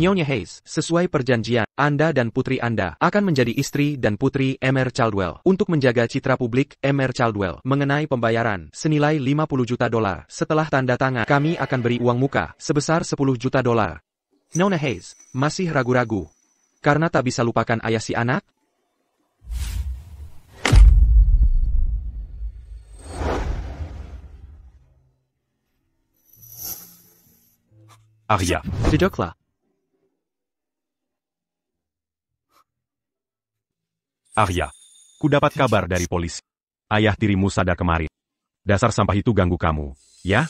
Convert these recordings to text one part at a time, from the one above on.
Nyonya Hayes, sesuai perjanjian, Anda dan putri Anda akan menjadi istri dan putri Emir Caldwell. Untuk menjaga citra publik Emir Caldwell mengenai pembayaran senilai $50 juta. Setelah tanda tangan, kami akan beri uang muka sebesar $10 juta. Nyonya Hayes, masih ragu-ragu? Karena tak bisa lupakan ayah si anak? Arya. Duduklah. Arya, ku dapat kabar dari polisi. Ayah tirimu sadar kemarin. Dasar sampah itu ganggu kamu, ya?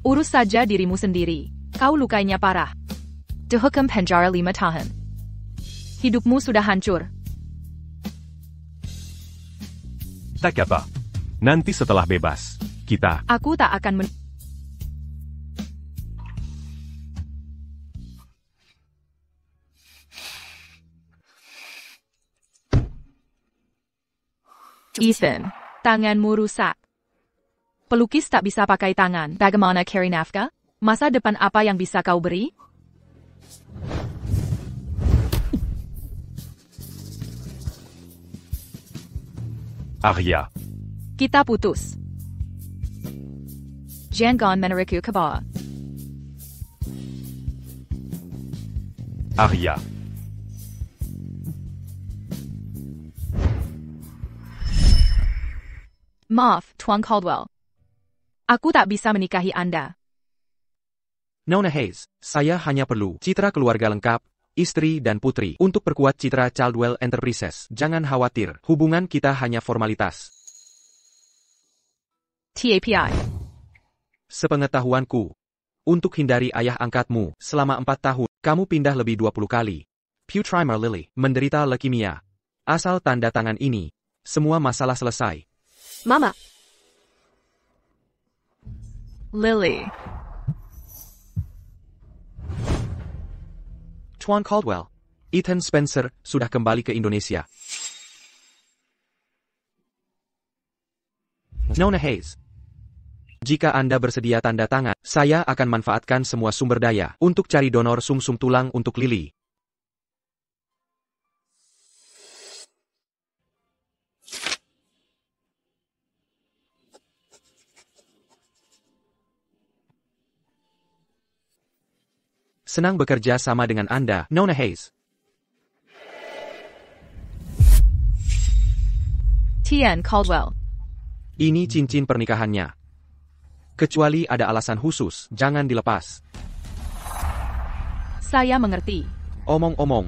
Urus saja dirimu sendiri. Kau lukainya parah. Dihukum penjara 5 tahun. Hidupmu sudah hancur. Tak apa. Nanti setelah bebas, kita... Aku tak akan Ethan, tanganmu rusak. Pelukis tak bisa pakai tangan. Bagaimana cari nafkah? Masa depan apa yang bisa kau beri? Arya. Kita putus. Jangan meneriku ke bawah. Arya. Maaf, Tuan Caldwell. Aku tak bisa menikahi Anda. Nyonya Hayes, saya hanya perlu citra keluarga lengkap, istri dan putri, untuk perkuat citra Caldwell Enterprises. Jangan khawatir, hubungan kita hanya formalitas. TAPI. Sepengetahuanku, untuk hindari ayah angkatmu, selama 4 tahun, kamu pindah lebih 20 kali. Pewtrimer Lily, menderita leukemia. Asal tanda tangan ini, semua masalah selesai. Mama. Lily. Tuan Caldwell, Ethan Spencer sudah kembali ke Indonesia. Nyonya Hayes, jika Anda bersedia tanda tangan, saya akan manfaatkan semua sumber daya untuk cari donor sumsum tulang untuk Lily. Senang bekerja sama dengan Anda, Nyonya Hayes. Tian Caldwell. Ini cincin pernikahannya. Kecuali ada alasan khusus, jangan dilepas. Saya mengerti. Omong-omong.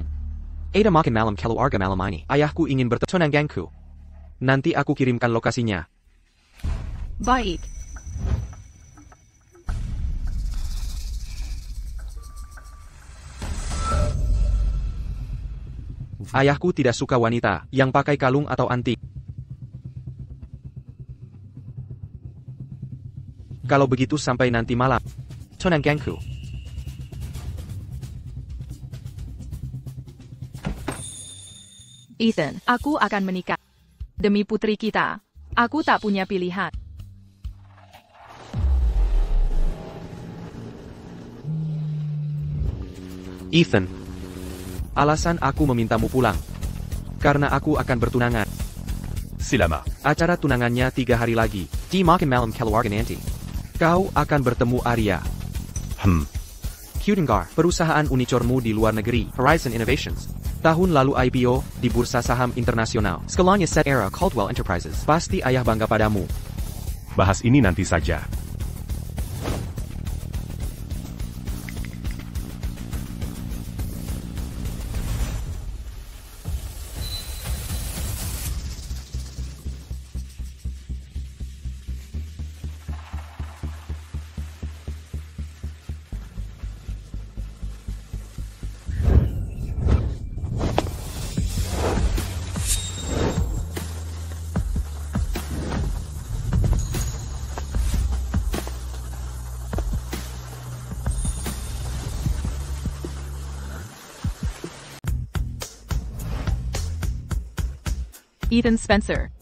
Ada makin malam keluarga malam ini. Ayahku ingin bertemu tunanganku. Nanti aku kirimkan lokasinya. Baik. Ayahku tidak suka wanita yang pakai kalung atau antik. Kalau begitu sampai nanti malam. Tunanganku. Ethan, aku akan menikah. Demi putri kita. Aku tak punya pilihan. Ethan. Alasan aku memintamu pulang. Karena aku akan bertunangan. Silama. Acara tunangannya 3 hari lagi. Di makin malam keluarga nanti. Kau akan bertemu Arya. Kudengar, perusahaan unicornmu di luar negeri, Horizon Innovations. Tahun lalu IPO di bursa saham internasional. Skalanya set era Caldwell Enterprises. Pasti ayah bangga padamu. Bahas ini nanti saja. Ethan Spencer.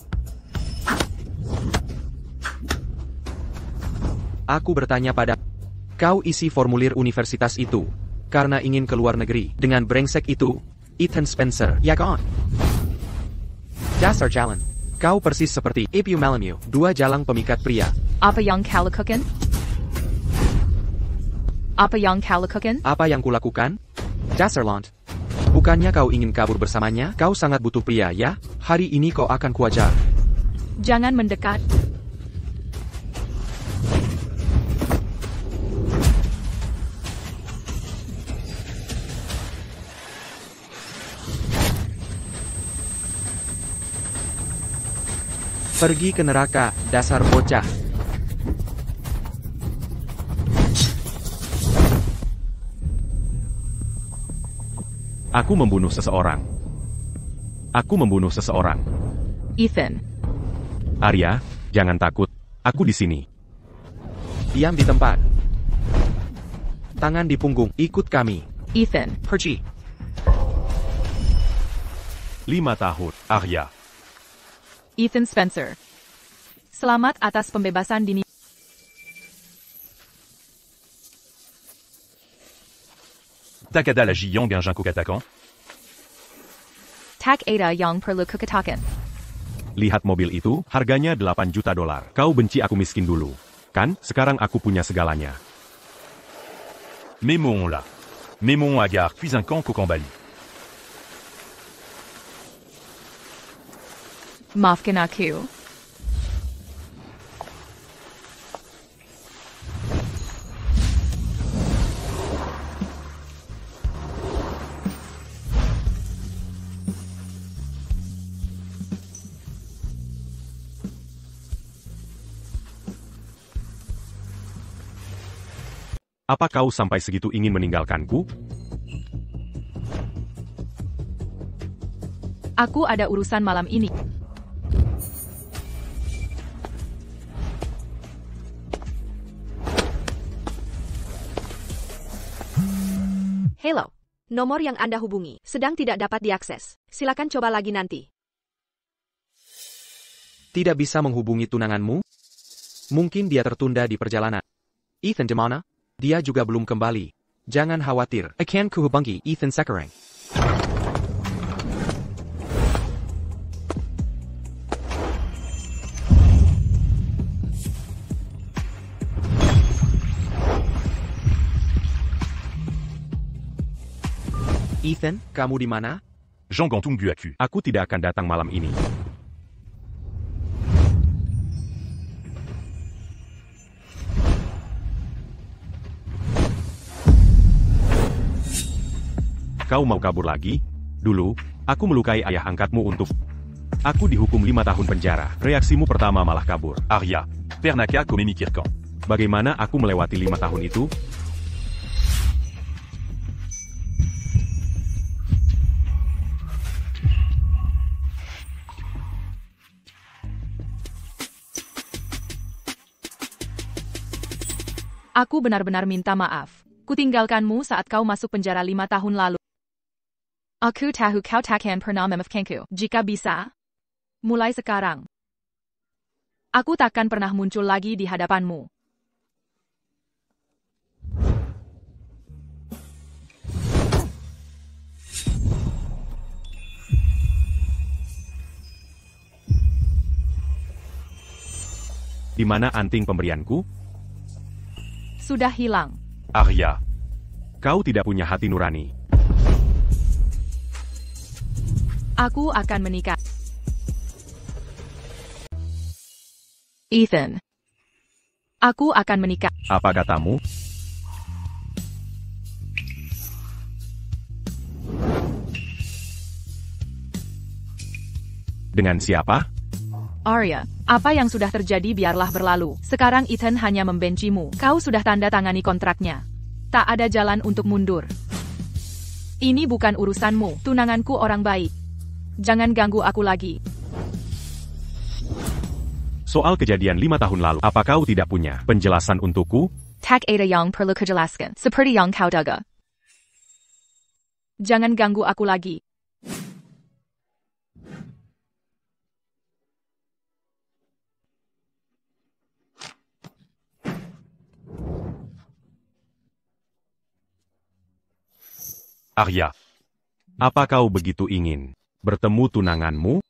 Aku bertanya pada Kau isi formulir universitas itu karena ingin ke luar negeri dengan brengsek itu, Ethan Spencer, ya kan? Dasar jalan. Kau persis seperti Ibu Malamute, dua jalang pemikat pria. Apa yang kau lakukan? Apa yang kau lakukan? Apa yang kulakukan? Dasar lont. Bukannya kau ingin kabur bersamanya? Kau sangat butuh pria, ya? Hari ini kau akan kuajar. Jangan mendekat. Pergi ke neraka, dasar bocah. Aku membunuh seseorang. Aku membunuh seseorang. Ethan. Arya, jangan takut. Aku di sini. Diam di tempat. Tangan di punggung, ikut kami. Ethan. Pergi. 5 tahun, Arya. Ethan Spencer. Selamat atas pembebasan dini. Tak ada lagi yang biar aku katakan? Tak ada yang perlu kukatakan. Lihat mobil itu, harganya $8 juta. Kau benci aku miskin dulu. Kan, sekarang aku punya segalanya. Mémon là. Mémon à gare, puis un camp Cocambali. Maafkan aku. Apa kau sampai segitu ingin meninggalkanku? Aku ada urusan malam ini. Hello. Nomor yang Anda hubungi sedang tidak dapat diakses. Silakan coba lagi nanti. Tidak bisa menghubungi tunanganmu? Mungkin dia tertunda di perjalanan. Ethan di mana? Dia juga belum kembali. Jangan khawatir. Akan kuhubungi Ethan sekarang. Ethan, kamu di mana? Jean Gantung Buaku. Aku tidak akan datang malam ini. Kau mau kabur lagi? Dulu, aku melukai ayah angkatmu untuk... Aku dihukum 5 tahun penjara. Reaksimu pertama malah kabur. Arya. Pernaka Komemi Kirkan. Bagaimana aku melewati 5 tahun itu? Aku benar-benar minta maaf. Kutinggalkanmu saat kau masuk penjara 5 tahun lalu. Aku tahu kau takkan pernah memaafkanku. Jika bisa, mulai sekarang, aku takkan pernah muncul lagi di hadapanmu. Di mana anting pemberianku? Sudah hilang. Arya. Kau tidak punya hati nurani. Aku akan menikah. Ethan. Aku akan menikah. Apa katamu? Dengan siapa? Arya, apa yang sudah terjadi biarlah berlalu. Sekarang Ethan hanya membencimu. Kau sudah tanda tangani kontraknya. Tak ada jalan untuk mundur. Ini bukan urusanmu. Tunanganku orang baik. Jangan ganggu aku lagi. Soal kejadian 5 tahun lalu, apa kau tidak punya penjelasan untukku? Tak ada yang perlu kujelaskan. Seperti yang kau duga. Jangan ganggu aku lagi. Arya. Apa kau begitu ingin bertemu tunanganmu?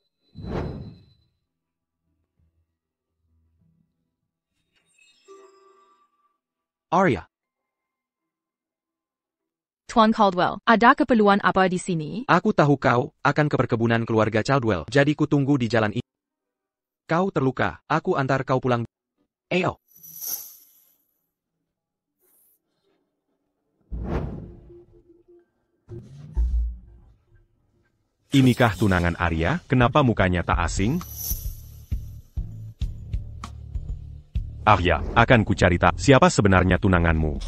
Arya, Tuan Caldwell, ada keperluan apa di sini? aku tahu kau akan ke perkebunan keluarga Caldwell, jadi kutunggu di jalan ini. Kau terluka, aku antar kau pulang. Ayo. Inikah tunangan Arya? Kenapa mukanya tak asing? Arya. Akan kucari tahu siapa sebenarnya tunanganmu.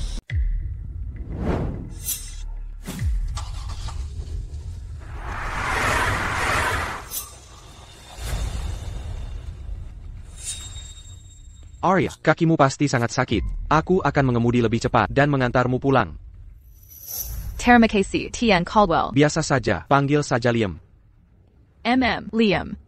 Arya, kakimu pasti sangat sakit. Aku akan mengemudi lebih cepat dan mengantarmu pulang. Terima kasih, Tuan Caldwell. Biasa saja, panggil saja Liam. Liam.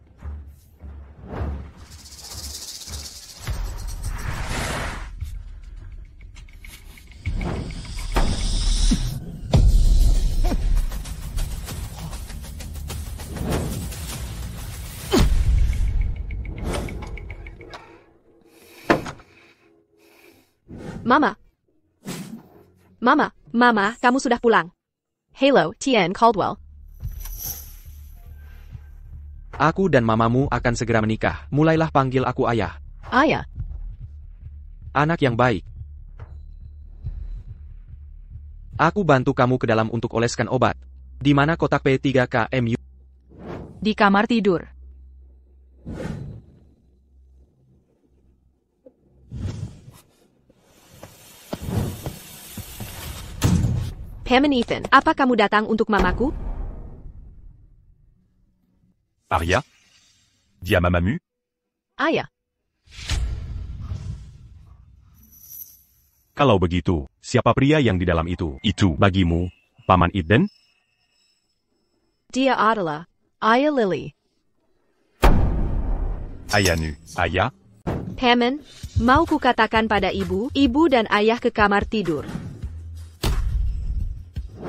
Mama, kamu sudah pulang. Hello, Tuan Caldwell. Aku dan mamamu akan segera menikah. Mulailah panggil aku ayah. Ayah. Anak yang baik. Aku bantu kamu ke dalam untuk oleskan obat. Di mana kotak P3KMU? Di kamar tidur. Pam and Ethan, apa kamu datang untuk mamaku? Arya. Dis à ma mamu. Ayah. Kalau begitu, siapa pria yang di dalam itu? Itu. Bagimu, Paman Eden? Dia adalah Ayah Lily. Ayanu. Aya. Paman, mau kukatakan pada ibu dan ayah ke kamar tidur.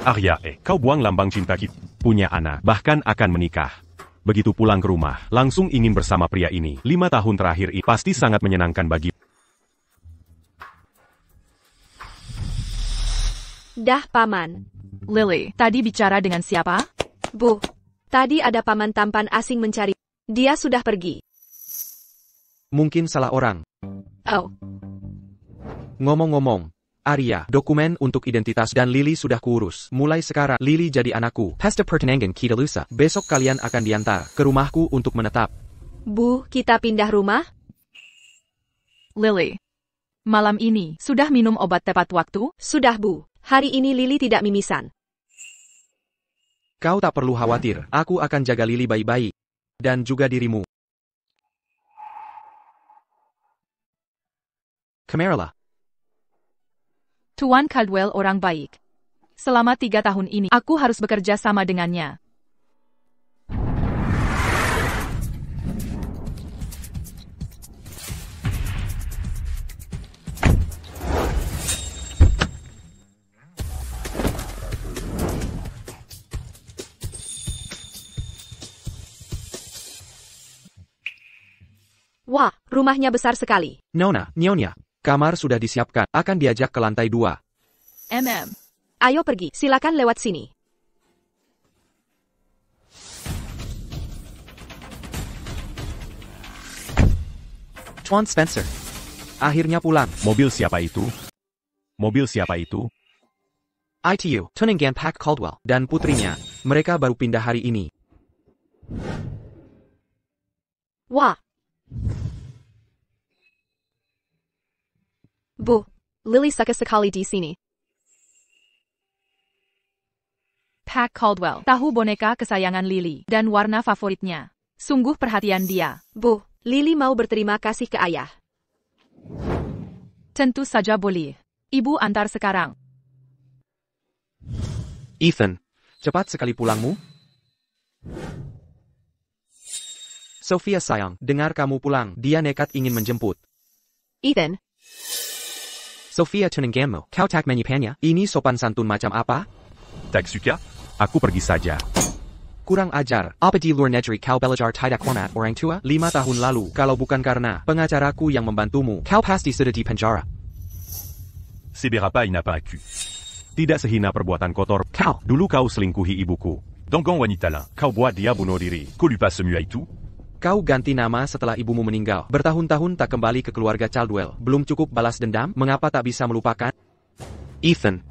Arya Kau buang lambang cinta kita. Punya anak, bahkan akan menikah. Begitu pulang ke rumah, langsung ingin bersama pria ini. 5 tahun terakhir ini pasti sangat menyenangkan bagi. Dah, Paman. Lily, tadi bicara dengan siapa? Bu, tadi ada paman tampan asing mencari. Dia sudah pergi. Mungkin salah orang. Oh, Ngomong-ngomong, Arya, dokumen untuk identitas dan Lily sudah kuurus. Mulai sekarang, Lily jadi anakku. Pesta pertenangan kita lusa. Besok kalian akan diantar ke rumahku untuk menetap. Bu, kita pindah rumah? Lily. Malam ini, sudah minum obat tepat waktu? Sudah, Bu. Hari ini Lily tidak mimisan. Kau tak perlu khawatir, aku akan jaga Lily baik-baik. Dan juga dirimu. Camarilla. Tuan Caldwell orang baik. Selama 3 tahun ini, aku harus bekerja sama dengannya. Wah, rumahnya besar sekali. Nyonya, kamar sudah disiapkan, akan diajak ke lantai 2. Ayo pergi, silakan lewat sini. Tuan Spencer. Akhirnya pulang. Mobil siapa itu? Mobil siapa itu? ITU, Tunangan Pak Caldwell, dan putrinya. Mereka baru pindah hari ini. Wah. Bu, Lily suka sekali di sini. Pak Caldwell, tahu boneka kesayangan Lily, dan warna favoritnya. Sungguh perhatian dia. Bu, Lily mau berterima kasih ke ayah. Tentu saja boleh. Ibu antar sekarang. Ethan, cepat sekali pulangmu. Sophia sayang, dengar kamu pulang, dia nekat ingin menjemput. Ethan, Sophia tunanganmu, kau tak menyukainya? Ini sopan santun macam apa? Taksuka. Aku pergi saja. Kurang ajar. Apa di luar negeri kau belajar tidak hormat orang tua? 5 tahun lalu, kalau bukan karena pengacaraku yang membantumu, kau pasti sudah di penjara. Sebera pas il n'a pas un cul. Tidak sehina perbuatan kotor. Kau. Dulu kau selingkuhi ibuku. Dangan wanita lain, kau buat dia bunuh diri. Kau lupa semua itu? Kau ganti nama setelah ibumu meninggal. Bertahun-tahun tak kembali ke keluarga Caldwell. Belum cukup balas dendam? Mengapa tak bisa melupakan? Ethan.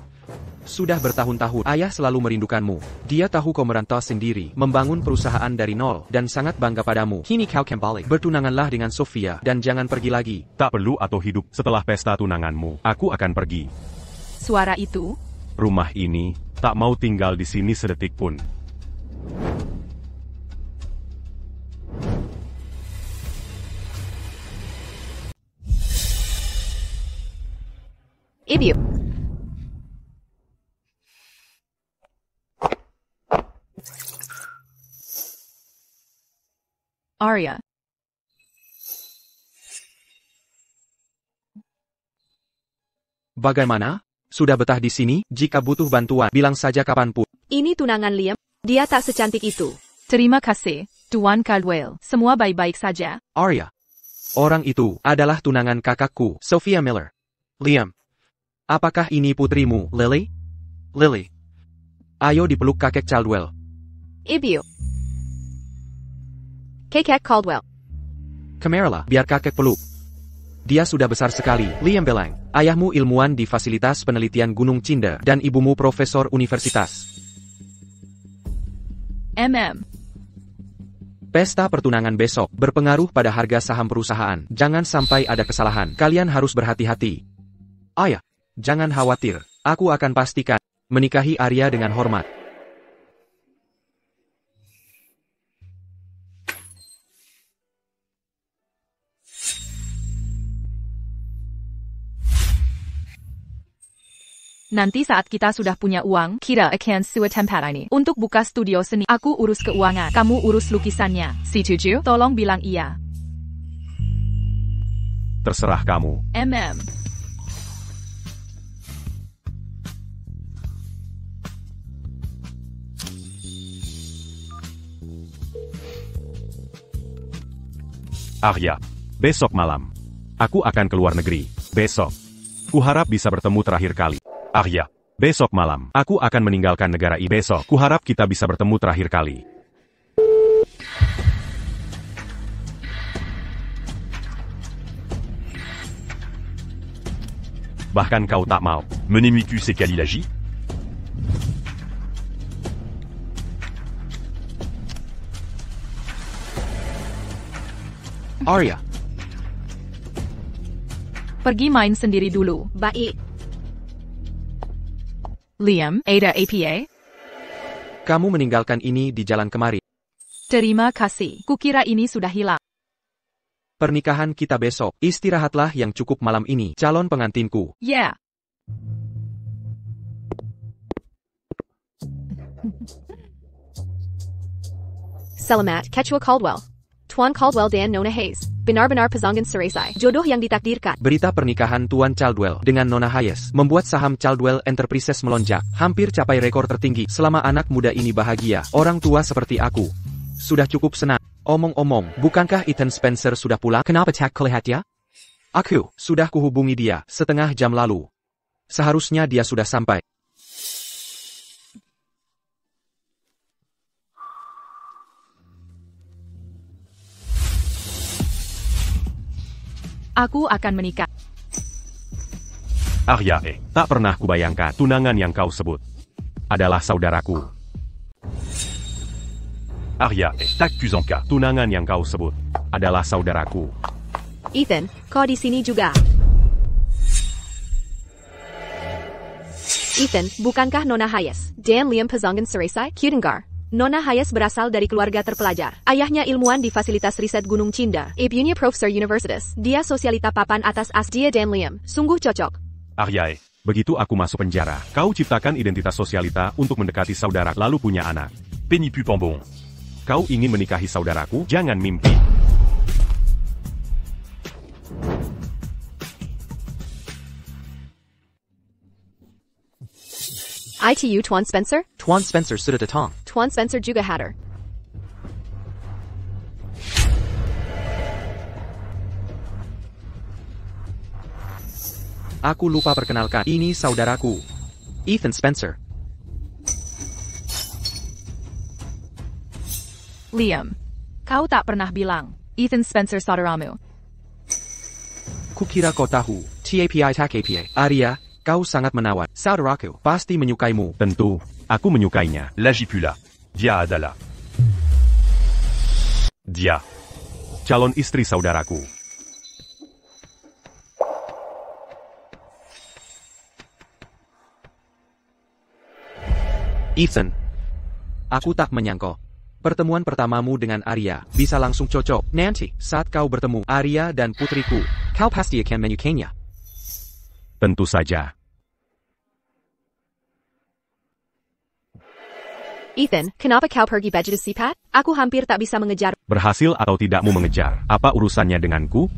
Sudah bertahun-tahun, ayah selalu merindukanmu. Dia tahu kau merantau sendiri, membangun perusahaan dari nol, dan sangat bangga padamu. Kini kau kembali. Bertunanganlah dengan Sofia, dan jangan pergi lagi. Tak perlu atau hidup setelah pesta tunanganmu. Aku akan pergi. Suara itu? Rumah ini, tak mau tinggal di sini sedetik pun. Ibu. Arya. Bagaimana? Sudah betah di sini? Jika butuh bantuan, bilang saja kapanpun. Ini tunangan Liam. Dia tak secantik itu. Terima kasih, Tuan Caldwell. Semua baik-baik saja. Arya. Orang itu adalah tunangan kakakku, Sophia Miller. Liam. Apakah ini putrimu, Lily? Lily. Ayo dipeluk kakek Caldwell. Ibu. Kakek Caldwell. Kemarilah, biar kakek peluk. Dia sudah besar sekali, Liam Belang. Ayahmu ilmuwan di Fasilitas Penelitian Gunung Cinda, dan ibumu profesor universitas. Pesta pertunangan besok berpengaruh pada harga saham perusahaan. Jangan sampai ada kesalahan. Kalian harus berhati-hati. Ayah, jangan khawatir. Aku akan pastikan menikahi Arya dengan hormat. Nanti saat kita sudah punya uang, kita akan sewa tempat ini. Untuk buka studio seni, aku urus keuangan, kamu urus lukisannya. Setuju? Tolong bilang iya. Terserah kamu. Arya, besok malam. Aku akan keluar negeri. Besok. Kuharap bisa bertemu terakhir kali. Arya, besok malam. Aku akan meninggalkan negara ini. Besok. Kuharap kita bisa bertemu terakhir kali. Bahkan kau tak mau. Menez-moi c'est quelle il agit? Arya. Pergi main sendiri dulu. Baik. Liam, Ada APA? Kamu meninggalkan ini di jalan kemari. Terima kasih. Kukira ini sudah hilang. Pernikahan kita besok. Istirahatlah yang cukup malam ini, calon pengantinku. Yeah. Selamat, Ketua Caldwell. Tuan Caldwell dan Nona Hayes. Benar-benar pasangan seresai. Jodoh yang ditakdirkan. Berita pernikahan Tuan Caldwell dengan Nona Hayes membuat saham Caldwell Enterprises melonjak, hampir capai rekor tertinggi selama anak muda ini bahagia. Orang tua seperti aku sudah cukup senang. Omong-omong, bukankah Ethan Spencer sudah pulang? Kenapa tak kelihat ya? Aku sudah kuhubungi dia setengah jam lalu. Seharusnya dia sudah sampai. Aku akan menikah. Arya, tak pernah kubayangkan tunangan yang kau sebut adalah saudaraku. Arya, t'accuse en cas. Tunangan yang kau sebut adalah saudaraku. Ethan, kau di sini juga. Ethan, bukankah Nona Hayes dan Liam pasangan seresai? Kudengar. Nona Hayes berasal dari keluarga terpelajar. Ayahnya ilmuwan di Fasilitas Riset Gunung Cinda. Ibunya profesor universitas. Dia sosialita papan atas dia dan Liam. Sungguh cocok. Arya, begitu aku masuk penjara, kau ciptakan identitas sosialita untuk mendekati saudara lalu punya anak. Penny Pupambon. Kau ingin menikahi saudaraku? Jangan mimpi. ITU Tuan Spencer? Tuan Spencer sudah datang. Tuan Spencer juga hadir. Aku lupa perkenalkan, ini saudaraku, Ethan Spencer. Liam, kau tak pernah bilang, Ethan Spencer saudaramu. Kukira kau tahu, TAPI tak API. Arya, kau sangat menawan. Saudaraku, pasti menyukaimu. Tentu, aku menyukainya. Lagipula. Dia adalah. Dia. Calon istri saudaraku. Ethan, aku tak menyangka pertemuan pertamamu dengan Arya bisa langsung cocok. Nanti, saat kau bertemu Arya dan putriku, kau pasti akan menyukainya. Tentu saja. Ethan, kenapa kau pergi baju sipat? Aku hampir tak bisa mengejar. Berhasil atau tidakmu mengejar, apa urusannya denganku?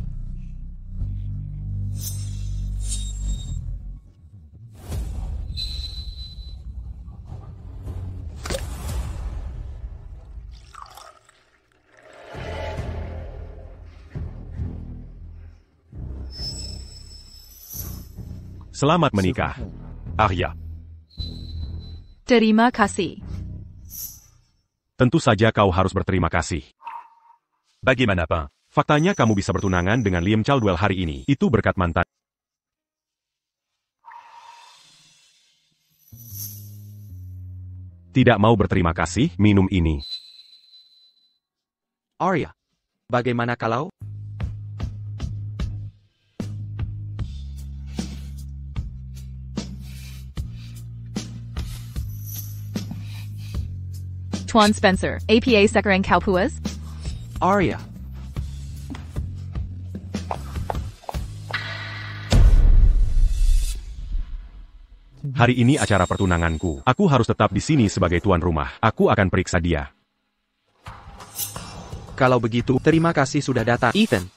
Selamat menikah, Arya. Terima kasih. Tentu saja kau harus berterima kasih. Bagaimanapun. Faktanya kamu bisa bertunangan dengan Liam Caldwell hari ini. Itu berkat mantan. Tidak mau berterima kasih, minum ini. Arya, bagaimana kalau? Tuan Spencer, APA sekarang kau puas? Arya. Hari ini acara pertunanganku. Aku harus tetap di sini sebagai tuan rumah. Aku akan periksa dia. Kalau begitu, terima kasih sudah datang, Ethan.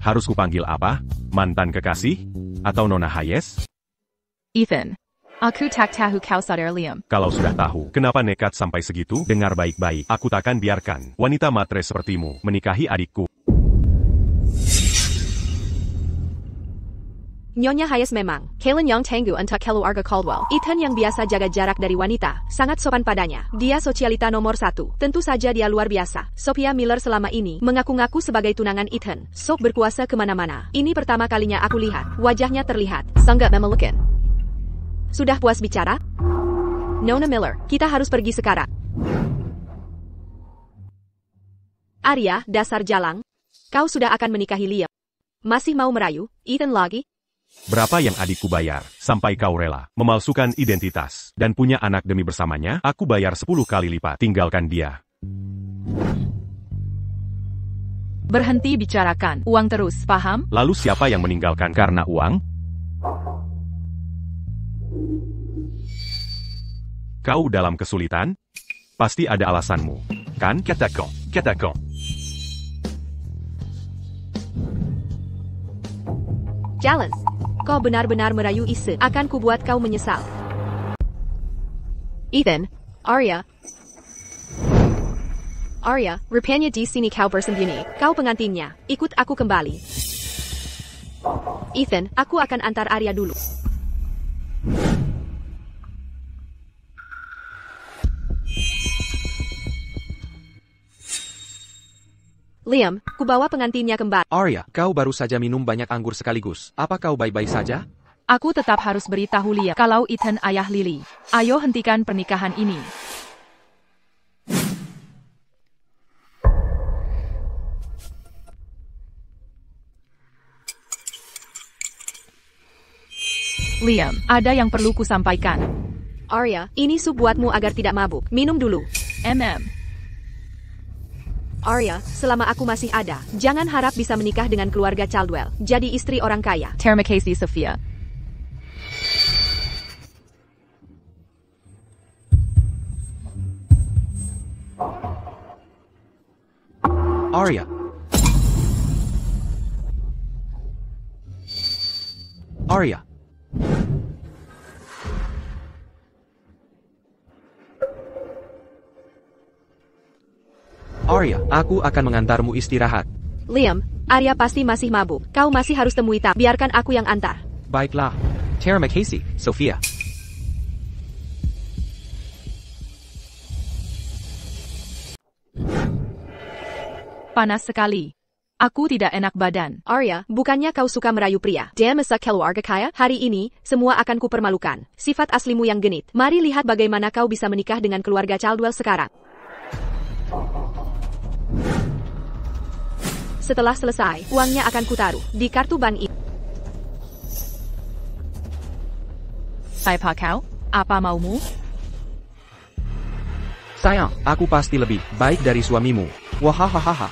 Harus kupanggil apa? Mantan kekasih? Atau Nona Hayes? Ethan, aku tak tahu kau saudara Liam. Kalau sudah tahu, kenapa nekat sampai segitu? Dengar baik-baik, aku takkan biarkan wanita matre sepertimu menikahi adikku. Nyonya Hayes memang, Kalen yang tangguh untuk keluarga Caldwell. Ethan yang biasa jaga jarak dari wanita, sangat sopan padanya. Dia sosialita nomor 1. Tentu saja dia luar biasa. Sophia Miller selama ini mengaku-ngaku sebagai tunangan Ethan. Sok berkuasa kemana-mana. Ini pertama kalinya aku lihat. Wajahnya terlihat sangat memalukan. Sudah puas bicara? Nona Miller, kita harus pergi sekarang. Arya, dasar jalang. Kau sudah akan menikahi Liam. Masih mau merayu, Ethan lagi? Berapa yang adikku bayar, sampai kau rela memalsukan identitas, dan punya anak demi bersamanya? Aku bayar 10 kali lipat, tinggalkan dia. Berhenti bicarakan, uang terus, paham? Lalu siapa yang meninggalkan karena uang? Kau dalam kesulitan? Pasti ada alasanmu, kan? Katakan. Jealous. Kau benar-benar merayu Ise. Akan kubuat kau menyesal. Ethan, Arya. Arya, rupanya di sini kau bersembunyi. Kau pengantinnya. Ikut aku kembali. Ethan, aku akan antar Arya dulu. Liam, kubawa pengantinnya kembali. Arya, kau baru saja minum banyak anggur sekaligus. Apa kau baik-baik saja? Aku tetap harus beritahu Liam kalau Ethan ayah Lily. Ayo hentikan pernikahan ini. Liam, ada yang perlu kusampaikan. Arya, ini sup buatmu agar tidak mabuk. Minum dulu. Arya, selama aku masih ada, jangan harap bisa menikah dengan keluarga Caldwell. Jadi istri orang kaya. Terima kasih, Sophia. Arya. Arya. Arya, aku akan mengantarmu istirahat. Liam, Arya pasti masih mabuk. Kau masih harus temui Tak. Biarkan aku yang antar. Baiklah. Terima kasih, Sophia. Panas sekali. Aku tidak enak badan. Arya, bukannya kau suka merayu pria? Dan masa keluarga kaya? Hari ini, semua akan kupermalukan. Sifat aslimu yang genit. Mari lihat bagaimana kau bisa menikah dengan keluarga Caldwell sekarang. Setelah selesai, uangnya akan kutaruh di kartu bank ini. Siapa kau? Apa maumu? Sayang, aku pasti lebih baik dari suamimu. Wahahaha.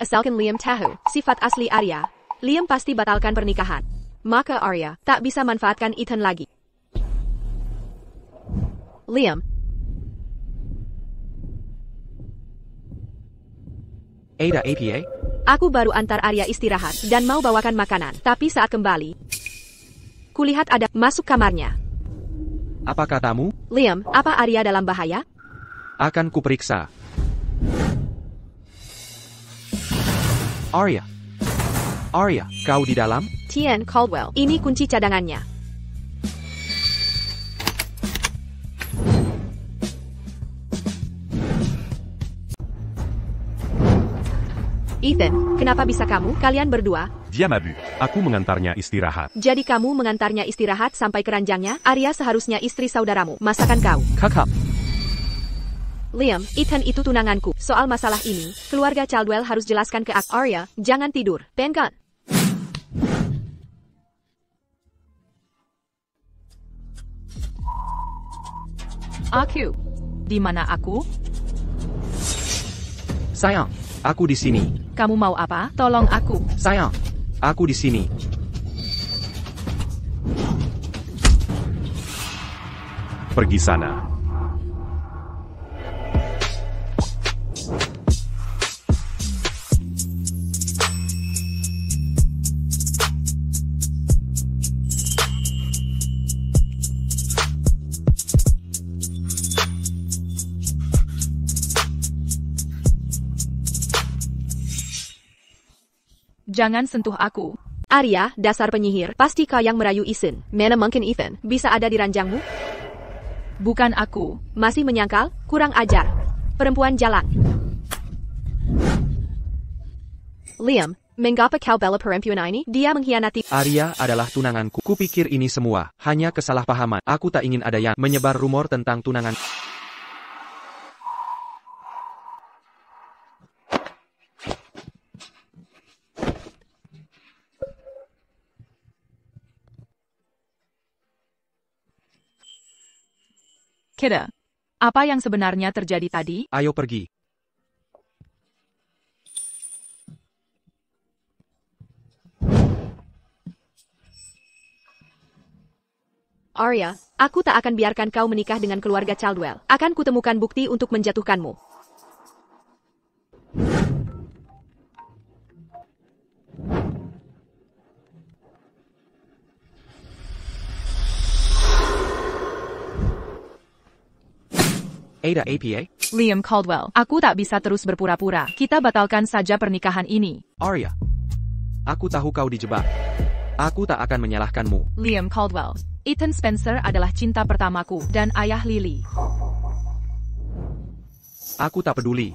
Asalkan Liam tahu sifat asli Arya, Liam pasti batalkan pernikahan. Maka Arya tak bisa manfaatkan Ethan lagi. Liam, Ada APA? aku baru antar Arya istirahat dan mau bawakan makanan. Tapi saat kembali, kulihat ada masuk kamarnya. Apa katamu? Liam, apa Arya dalam bahaya? Akan kuperiksa. Arya. Arya, kau di dalam? Tien Caldwell, ini kunci cadangannya. Ethan, kenapa bisa kamu? Kalian berdua? Dia mabuk. Aku mengantarnya istirahat. Jadi kamu mengantarnya istirahat sampai keranjangnya? Arya seharusnya istri saudaramu. Masakan kau. Kakak. Liam, Ethan itu tunanganku. Soal masalah ini, keluarga Caldwell harus jelaskan ke aku. Arya, jangan tidur. Penkan. Aku. Di mana aku? Sayang, aku di sini. Kamu mau apa? Tolong aku. Sayang, aku di sini. Pergi sana. Jangan sentuh aku. Arya, dasar penyihir. Pasti kau yang merayu Ethan. Mana mungkin Ethan bisa ada di ranjangmu? Bukan aku. Masih menyangkal? Kurang ajar. Perempuan jalan. Liam, mengapa kau bela perempuan ini? Dia mengkhianati. Arya adalah tunanganku. Kupikir ini semua hanya kesalahpahaman. Aku tak ingin ada yang menyebar rumor tentang tunangan. Kira, apa yang sebenarnya terjadi tadi? Ayo pergi. Arya, aku tak akan biarkan kau menikah dengan keluarga Caldwell. Akan kutemukan bukti untuk menjatuhkanmu. Ada APA? Liam Caldwell, aku tak bisa terus berpura-pura. Kita batalkan saja pernikahan ini. Arya. Aku tahu kau dijebak. Aku tak akan menyalahkanmu. Liam Caldwell, Ethan Spencer adalah cinta pertamaku dan ayah Lily. Aku tak peduli.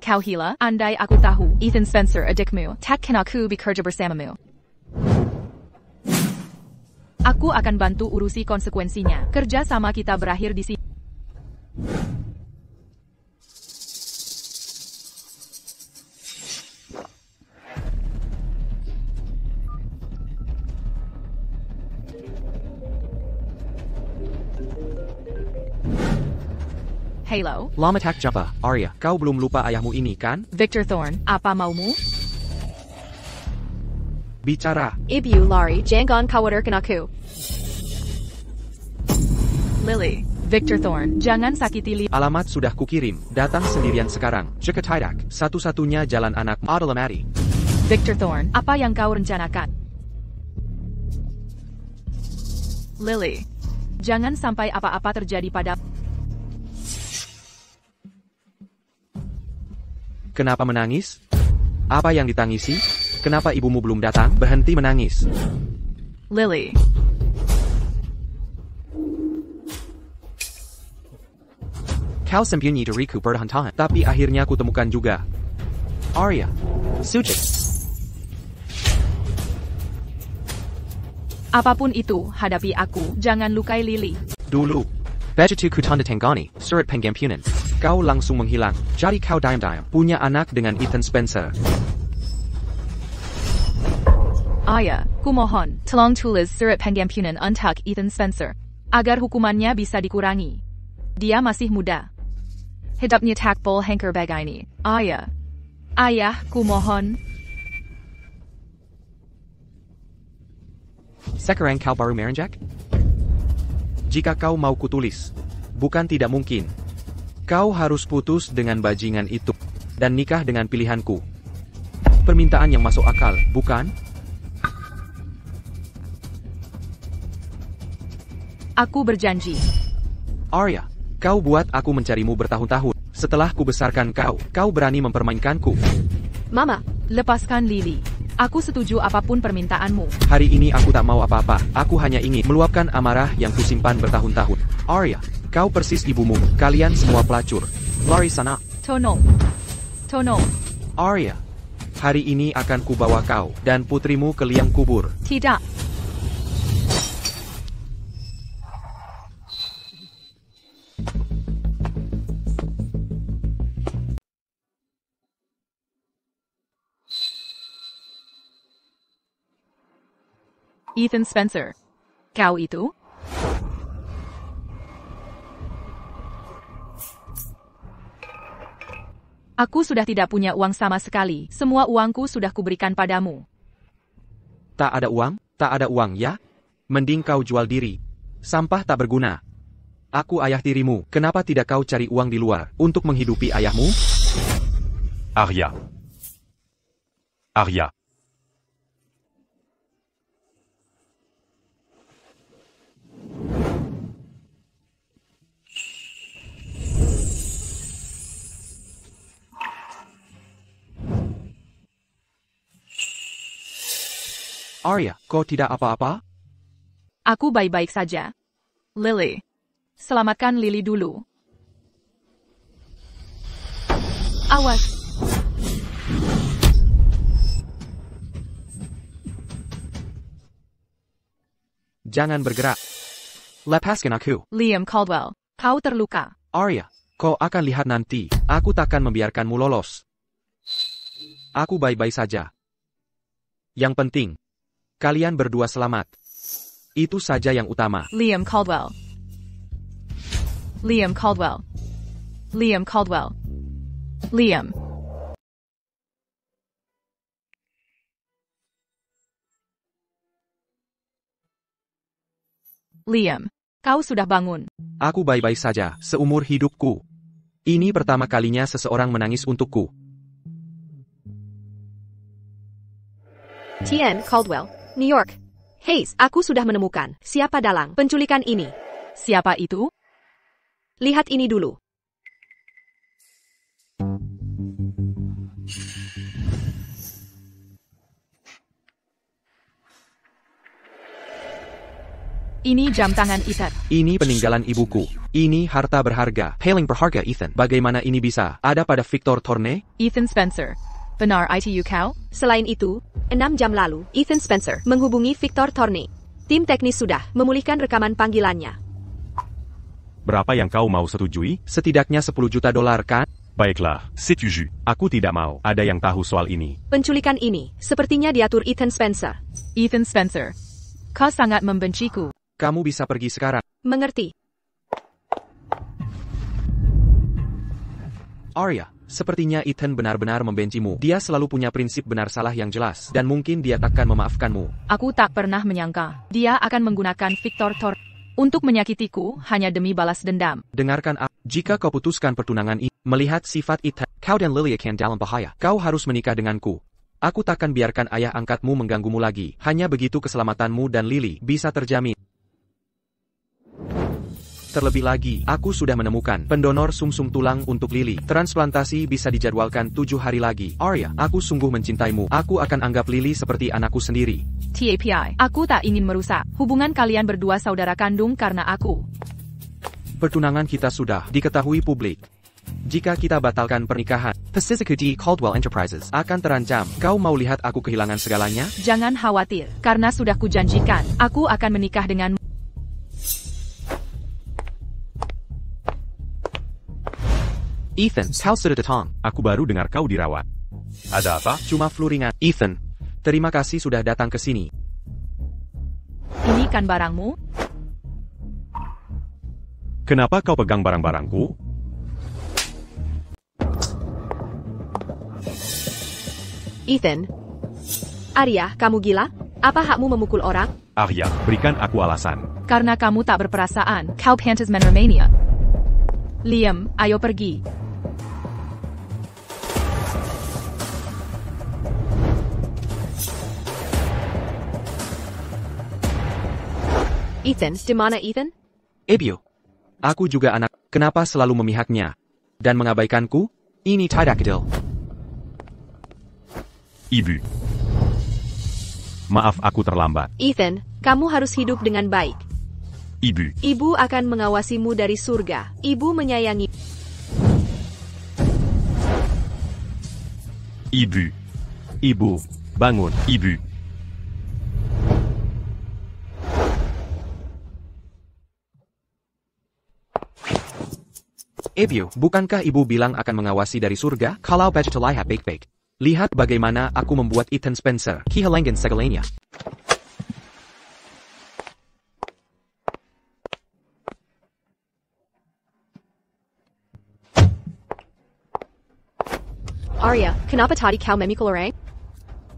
Kau gila? Andai aku tahu Ethan Spencer adikmu, takkan aku bekerja bersamamu. Aku akan bantu urusi konsekuensinya. Kerja sama kita berakhir di sini. Halo, Lama tak jumpa, Arya. Kau belum lupa ayahmu ini, kan? Victor Thorne, apa maumu? Bicara. Ibu lari, jangan khawatirkan aku. Lily. Victor Thorne, jangan sakiti Lily. Alamat sudah kukirim, datang sendirian sekarang. Jika tidak, satu-satunya jalan anakmu adalah mati. Victor Thorne, apa yang kau rencanakan? Lily. Jangan sampai apa-apa terjadi pada... Kenapa menangis? Apa yang ditangisi? Kenapa ibumu belum datang? Berhenti menangis. Lily. Kau sembunyi dariku bertahan-tahan, tapi akhirnya kutemukan juga. Arya. Suci. Apapun itu, hadapi aku. Jangan lukai Lily. Dulu. Begitu ku tanda tangani, surat pengampunan. Kau langsung menghilang. Jadi kau diam-diam punya anak dengan Ethan Spencer. Ayah, kumohon, tolong tulis surat pengampunan untuk Ethan Spencer. Agar hukumannya bisa dikurangi. Dia masih muda. Hidupnya takbol hancur begini. Ayah. Ayah, kumohon. Sekarang kau baru merenjak? Jika kau mau kutulis. Bukan tidak mungkin. Kau harus putus dengan bajingan itu. Dan nikah dengan pilihanku. Permintaan yang masuk akal, bukan? Aku berjanji. Arya, kau buat aku mencarimu bertahun-tahun. Setelah kubesarkan kau, kau berani mempermainkanku. Mama, Lepaskan Lily. Aku setuju apapun permintaanmu. Hari ini aku tak mau apa-apa. Aku hanya ingin meluapkan amarah yang kusimpan bertahun-tahun. Arya, kau persis ibumu. Kalian semua pelacur. Lari sana. Tolong. Tolong. Arya, hari ini akan kubawa kau dan putrimu ke liang kubur. Tidak. Ethan Spencer. Kau itu? Aku sudah tidak punya uang sama sekali. Semua uangku sudah kuberikan padamu. Tak ada uang? Tak ada uang, ya? Mending kau jual diri. Sampah tak berguna. Aku ayah tirimu. Kenapa tidak kau cari uang di luar untuk menghidupi ayahmu? Arya. Arya. Arya, kau tidak apa-apa? Aku baik-baik saja. Lily. Selamatkan Lily dulu. Awas. Jangan bergerak. Lepaskan aku. Liam Caldwell. Kau terluka. Arya, kau akan lihat nanti. Aku takkan membiarkanmu lolos. Aku baik-baik saja. Yang penting, kalian berdua selamat. Itu saja yang utama. Liam Caldwell. Liam Caldwell. Liam Caldwell. Liam. Liam, kau sudah bangun. Aku baik-baik saja seumur hidupku. Ini pertama kalinya seseorang menangis untukku. Tien Caldwell, New York. Hayes, aku sudah menemukan siapa dalang penculikan ini. Siapa itu? Lihat ini dulu. Ini jam tangan Ethan. Ini peninggalan ibuku. Ini harta berharga. Paling berharga, Ethan. Bagaimana ini bisa ada pada Victor Thorne? Ethan Spencer. Benar itu kau? Selain itu, 6 jam lalu, Ethan Spencer menghubungi Victor Thorne. Tim teknis sudah memulihkan rekaman panggilannya. Berapa yang kau mau setujui? Setidaknya 10 juta dolar, kan? Baiklah, setuju. Aku tidak mau ada yang tahu soal ini. Penculikan ini sepertinya diatur Ethan Spencer. Ethan Spencer. Kau sangat membenciku. Kamu bisa pergi sekarang. Mengerti. Arya, sepertinya Ethan benar-benar membencimu. Dia selalu punya prinsip benar salah yang jelas. Dan mungkin dia takkan memaafkanmu. Aku tak pernah menyangka dia akan menggunakan Victor Thorne Untuk menyakitiku, hanya demi balas dendam. Dengarkan aku. Jika kau putuskan pertunangan ini, melihat sifat Ethan, kau dan Lily akan dalam bahaya. Kau harus menikah denganku. Aku takkan biarkan ayah angkatmu mengganggumu lagi. Hanya begitu keselamatanmu dan Lily bisa terjamin. Terlebih lagi, aku sudah menemukan pendonor sumsum tulang untuk Lily. Transplantasi bisa dijadwalkan 7 hari lagi. Arya, aku sungguh mencintaimu. Aku akan anggap Lily seperti anakku sendiri. TAPI, aku tak ingin merusak hubungan kalian berdua saudara kandung karena aku. Pertunangan kita sudah diketahui publik. Jika kita batalkan pernikahan, Pacific D. Caldwell Enterprises akan terancam. Kau mau lihat aku kehilangan segalanya? Jangan khawatir, karena sudah kujanjikan, aku akan menikah denganmu. Ethan, kau sudah datang. Aku baru dengar kau dirawat. Ada apa? Cuma flu ringan. Ethan, terima kasih sudah datang ke sini. Ini kan barangmu? Kenapa kau pegang barang-barangku? Ethan. Arya, kamu gila? Apa hakmu memukul orang? Arya, berikan aku alasan. Karena kamu tak berperasaan, kau pantas menermania. Liam, ayo pergi. Ethan, di mana Ethan? Ebio, aku juga anak. Kenapa selalu memihaknya dan mengabaikanku? Ini tidak adil. Ibu. Maaf aku terlambat. Ethan, kamu harus hidup dengan baik. Ibu. Ibu akan mengawasimu dari surga. Ibu menyayangi. Ibu. Ibu, bangun, Ibu. Ebio, bukankah ibu bilang akan mengawasi dari surga? Kalau baca terlihat baik-baik. Lihat bagaimana aku membuat Ethan Spencer kehilangan segalanya. Arya, kenapa tadi kau memikul orang?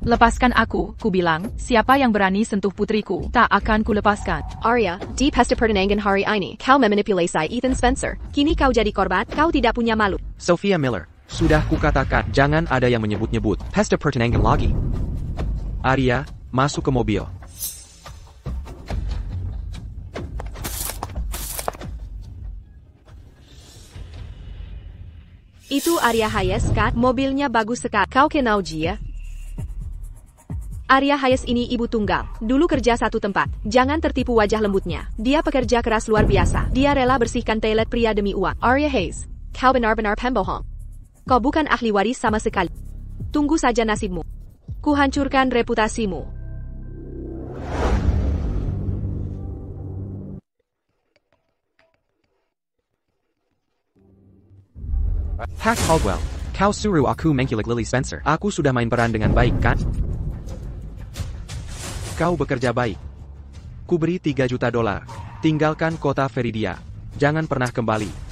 Lepaskan aku, ku bilang, siapa yang berani sentuh putriku, tak akan ku lepaskan. Arya, di pesta pertunangan hari ini, kau memanipulasi Ethan Spencer. Kini kau jadi korban, kau tidak punya malu. Sophia Miller, sudah kukatakan, jangan ada yang menyebut-nyebut pesta pertunangan lagi. Arya, masuk ke mobil. Itu Arya Hayes kan? Mobilnya bagus sekali. Kau kenal dia? Arya Hayes ini ibu tunggal. Dulu kerja satu tempat. Jangan tertipu wajah lembutnya. Dia pekerja keras luar biasa. Dia rela bersihkan toilet pria demi uang. Arya Hayes, kau benar-benar pembohong. Kau bukan ahli waris sama sekali. Tunggu saja nasibmu. Kuhancurkan reputasimu. Hack Caldwell, kau suruh aku mengkilik Lily Spencer. Aku sudah main peran dengan baik kan? Kau bekerja baik. Ku beri $3 juta. Tinggalkan kota Veridia. Jangan pernah kembali.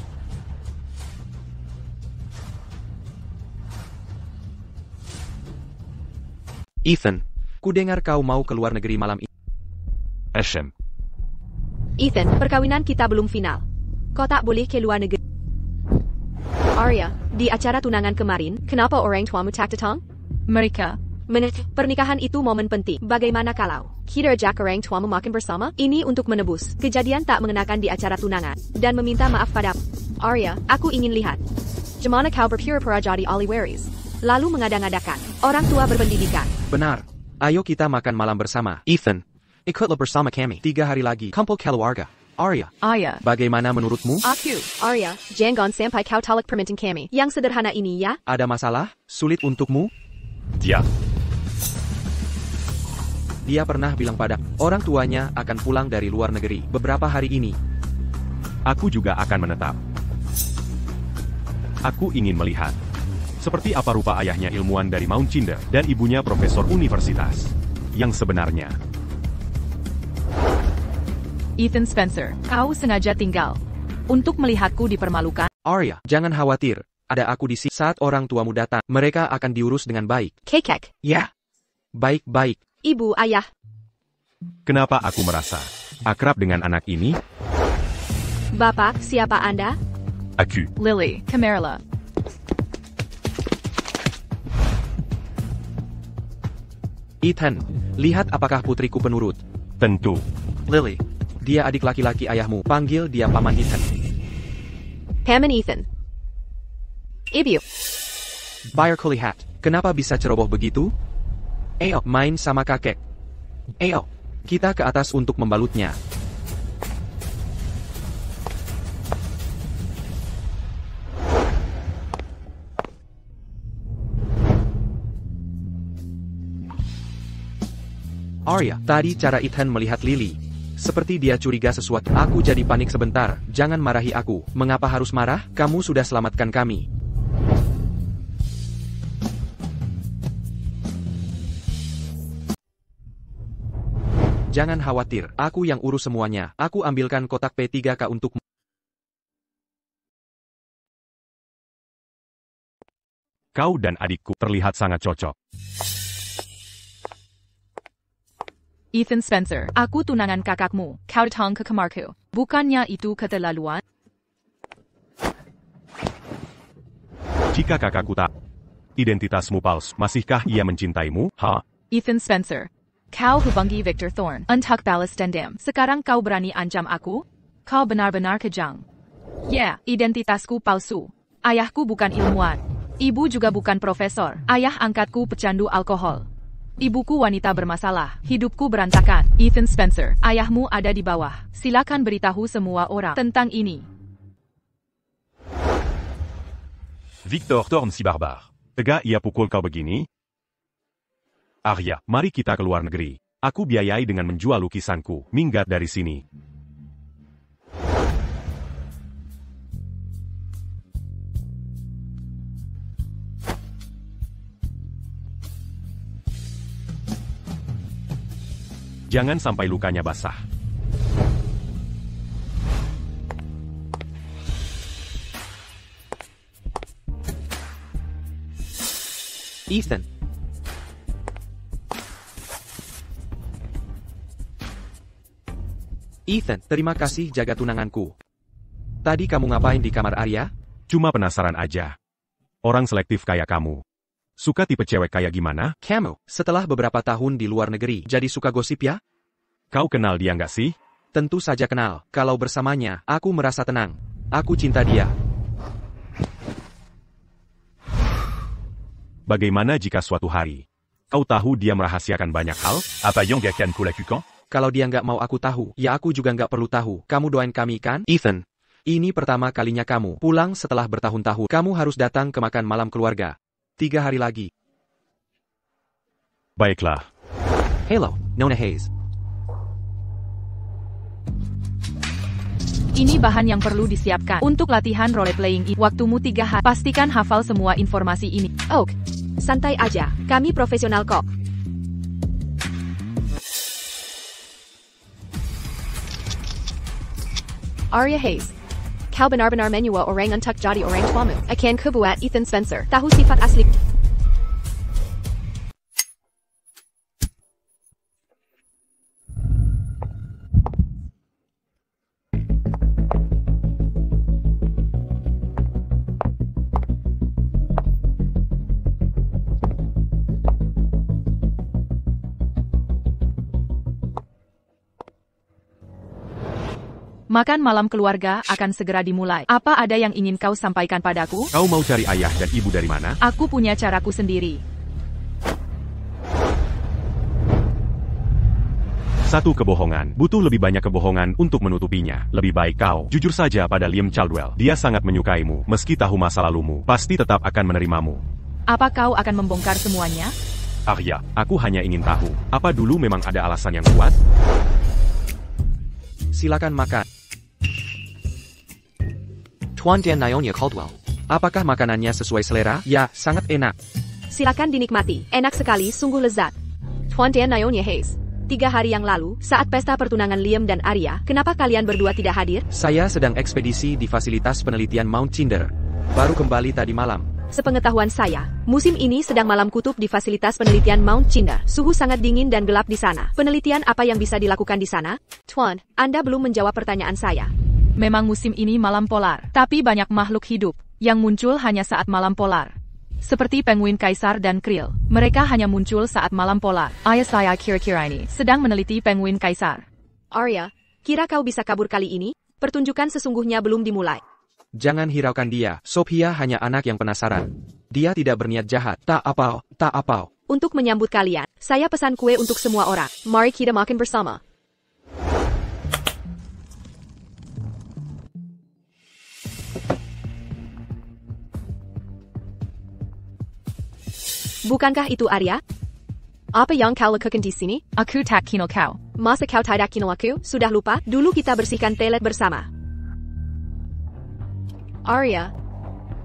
Ethan, ku dengar kau mau ke luar negeri malam ini. Ashem. Ethan, perkawinan kita belum final. Kau tak boleh ke luar negeri. Arya, di acara tunangan kemarin, kenapa orang tuamu tak datang? Mereka, Pernikahan itu momen penting. Bagaimana kalau kita ajak orang tuamu makan bersama? Ini untuk menebus kejadian tak mengenakan di acara tunangan dan meminta maaf padamu. Arya, aku ingin lihat gimana kau berpura-pura jadi ahli waris, lalu mengada-ngadakan orang tua berpendidikan. Benar. Ayo kita makan malam bersama. Ethan, ikutlah bersama kami. 3 hari lagi. Kumpul keluarga. Arya, Arya, bagaimana menurutmu? aku. Arya, jangan sampai kau tolak permintaan kami. Yang sederhana ini ya. Ada masalah? Sulit untukmu? Dia. Dia pernah bilang pada orang tuanya akan pulang dari luar negeri beberapa hari ini. Aku juga akan menetap. Aku ingin melihat seperti apa rupa ayahnya ilmuwan dari Mount Cinder dan ibunya profesor universitas. Yang sebenarnya. Ethan Spencer, kau sengaja tinggal untuk melihatku dipermalukan? Arya, jangan khawatir. Ada aku di sini. Saat orang tuamu datang, mereka akan diurus dengan baik. Kekek. Ya. Baik-baik. Ibu, ayah. Kenapa aku merasa akrab dengan anak ini? Bapak, siapa Anda? Aku. Lily, Camarilla. Ethan, lihat apakah putriku penurut. Tentu. Lily, dia adik laki-laki ayahmu. Panggil dia Paman Ethan. Paman Ethan. Ibu. Buyer Kulihat, kenapa bisa ceroboh begitu? Ayo, main sama kakek. Ayo, kita ke atas untuk membalutnya. Arya, tadi cara Ethan melihat Lily. Seperti dia curiga sesuatu. Aku jadi panik sebentar. Jangan marahi aku. Mengapa harus marah? Kamu sudah selamatkan kami. Jangan khawatir, aku yang urus semuanya. Aku ambilkan kotak P3K untukmu. Kau dan adikku terlihat sangat cocok. Ethan Spencer, aku tunangan kakakmu. Kau datang ke kamarku. Bukannya itu keterlaluan? Jika kakakku tak, identitasmu palsu, masihkah ia mencintaimu? Ha? Ethan Spencer. Kau hubungi Victor Thorne. Untuk balas dendam. Sekarang kau berani ancam aku? Kau benar-benar kejam. Ya, identitasku palsu. Ayahku bukan ilmuwan. Ibu juga bukan profesor. Ayah angkatku pecandu alkohol. Ibuku wanita bermasalah. Hidupku berantakan. Ethan Spencer, ayahmu ada di bawah. Silakan beritahu semua orang tentang ini. Victor Thorne si barbar. Tegak ia pukul kau begini? Arya, mari kita ke luar negeri. Aku biayai dengan menjual lukisanku. Minggat dari sini. Jangan sampai lukanya basah. Ethan. Ethan, terima kasih jaga tunanganku. Tadi kamu ngapain di kamar Arya? Cuma penasaran aja. Orang selektif kayak kamu. Suka tipe cewek kayak gimana? Kamu, setelah beberapa tahun di luar negeri, jadi suka gosip ya? Kau kenal dia nggak sih? Tentu saja kenal. Kalau bersamanya, aku merasa tenang. Aku cinta dia. Bagaimana jika suatu hari kau tahu dia merahasiakan banyak hal? Apa yang akan kulakukan? Kalau dia nggak mau aku tahu, ya aku juga nggak perlu tahu. Kamu doain kami kan? Ethan, ini pertama kalinya kamu pulang setelah bertahun-tahun. Kamu harus datang ke makan malam keluarga. 3 hari lagi. Baiklah. Hello, Nona Hayes. Ini bahan yang perlu disiapkan untuk latihan role-playing ini. Waktumu 3 hari. Pastikan hafal semua informasi ini. Oak. Santai aja, kami profesional kok. Arya Hayes. Kau benar-benar menyewa orang untuk jadi orang tuamu. Akan kubuat Ethan Spencer. Tahu sifat asli. Makan malam keluarga akan segera dimulai. Apa ada yang ingin kau sampaikan padaku? Kau mau cari ayah dan ibu dari mana? Aku punya caraku sendiri. Satu kebohongan. Butuh lebih banyak kebohongan untuk menutupinya. Lebih baik kau jujur saja pada Liam Caldwell. Dia sangat menyukaimu. Meski tahu masa lalumu, pasti tetap akan menerimamu. Apa kau akan membongkar semuanya? Arya, aku hanya ingin tahu. Apa dulu memang ada alasan yang kuat? Silakan makan. Tuan dan Nyonya Caldwell. Apakah makanannya sesuai selera? Ya, sangat enak. Silakan dinikmati. Enak sekali, sungguh lezat. Tuan dan Nyonya Hayes. 3 hari yang lalu, saat pesta pertunangan Liam dan Arya, kenapa kalian berdua tidak hadir? Saya sedang ekspedisi di fasilitas penelitian Mount Cinder. Baru kembali tadi malam. Sepengetahuan saya, musim ini sedang malam kutub di fasilitas penelitian Mount Cinder. Suhu sangat dingin dan gelap di sana. Penelitian apa yang bisa dilakukan di sana? Tuan, Anda belum menjawab pertanyaan saya. Memang musim ini malam polar, tapi banyak makhluk hidup yang muncul hanya saat malam polar. Seperti penguin kaisar dan krill, mereka hanya muncul saat malam polar. Ayah saya kira-kira ini sedang meneliti penguin kaisar. Arya, kira kau bisa kabur kali ini? Pertunjukan sesungguhnya belum dimulai. Jangan hiraukan dia, Sophia hanya anak yang penasaran. Dia tidak berniat jahat, tak apa. Untuk menyambut kalian, saya pesan kue untuk semua orang. Mari kita makan bersama. Bukankah itu Arya? Apa yang kau lakukan di sini? Aku tak kenal kau. Masa kau tidak kenal aku? Sudah lupa? Dulu kita bersihkan toilet bersama. Arya,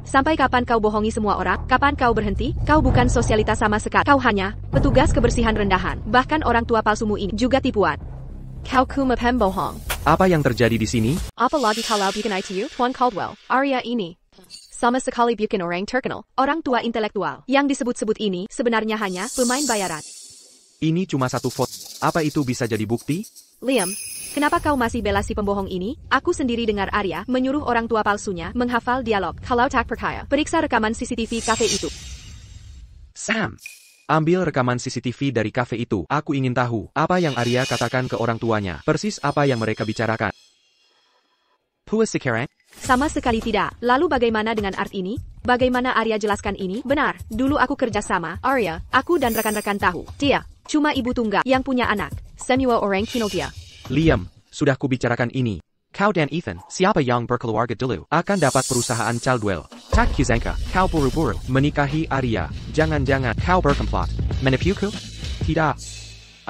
sampai kapan kau bohongi semua orang? Kapan kau berhenti? Kau bukan sosialitas sama sekali. Kau hanya petugas kebersihan rendahan. Bahkan orang tua palsumu ini juga tipuan. Kau kuma pembohong. Apa yang terjadi di sini? Apa lagi kalau bukan ITU, Tuan Caldwell? Arya ini sama sekali bukan orang terkenal, orang tua intelektual. Yang disebut-sebut ini sebenarnya hanya pemain bayaran. Ini cuma satu foto. Apa itu bisa jadi bukti? Liam, kenapa kau masih bela si pembohong ini? Aku sendiri dengar Arya menyuruh orang tua palsunya menghafal dialog. Kalau tak percaya, periksa rekaman CCTV kafe itu. Sam, ambil rekaman CCTV dari kafe itu. Aku ingin tahu apa yang Arya katakan ke orang tuanya. Persis apa yang mereka bicarakan. Puas sekarang? Sama sekali tidak. Lalu bagaimana dengan art ini? Bagaimana Arya jelaskan ini? Benar, dulu aku kerja sama Arya, aku dan rekan-rekan tahu. Dia cuma ibu tunggal yang punya anak. Semua orang kenal dia. Liam, sudah kubicarakan ini. Kau dan Ethan, siapa yang berkeluarga dulu, akan dapat perusahaan Caldwell. Tak kusangka, kau buru-buru menikahi Arya. Jangan-jangan kau berkomplot menipuku? Tidak.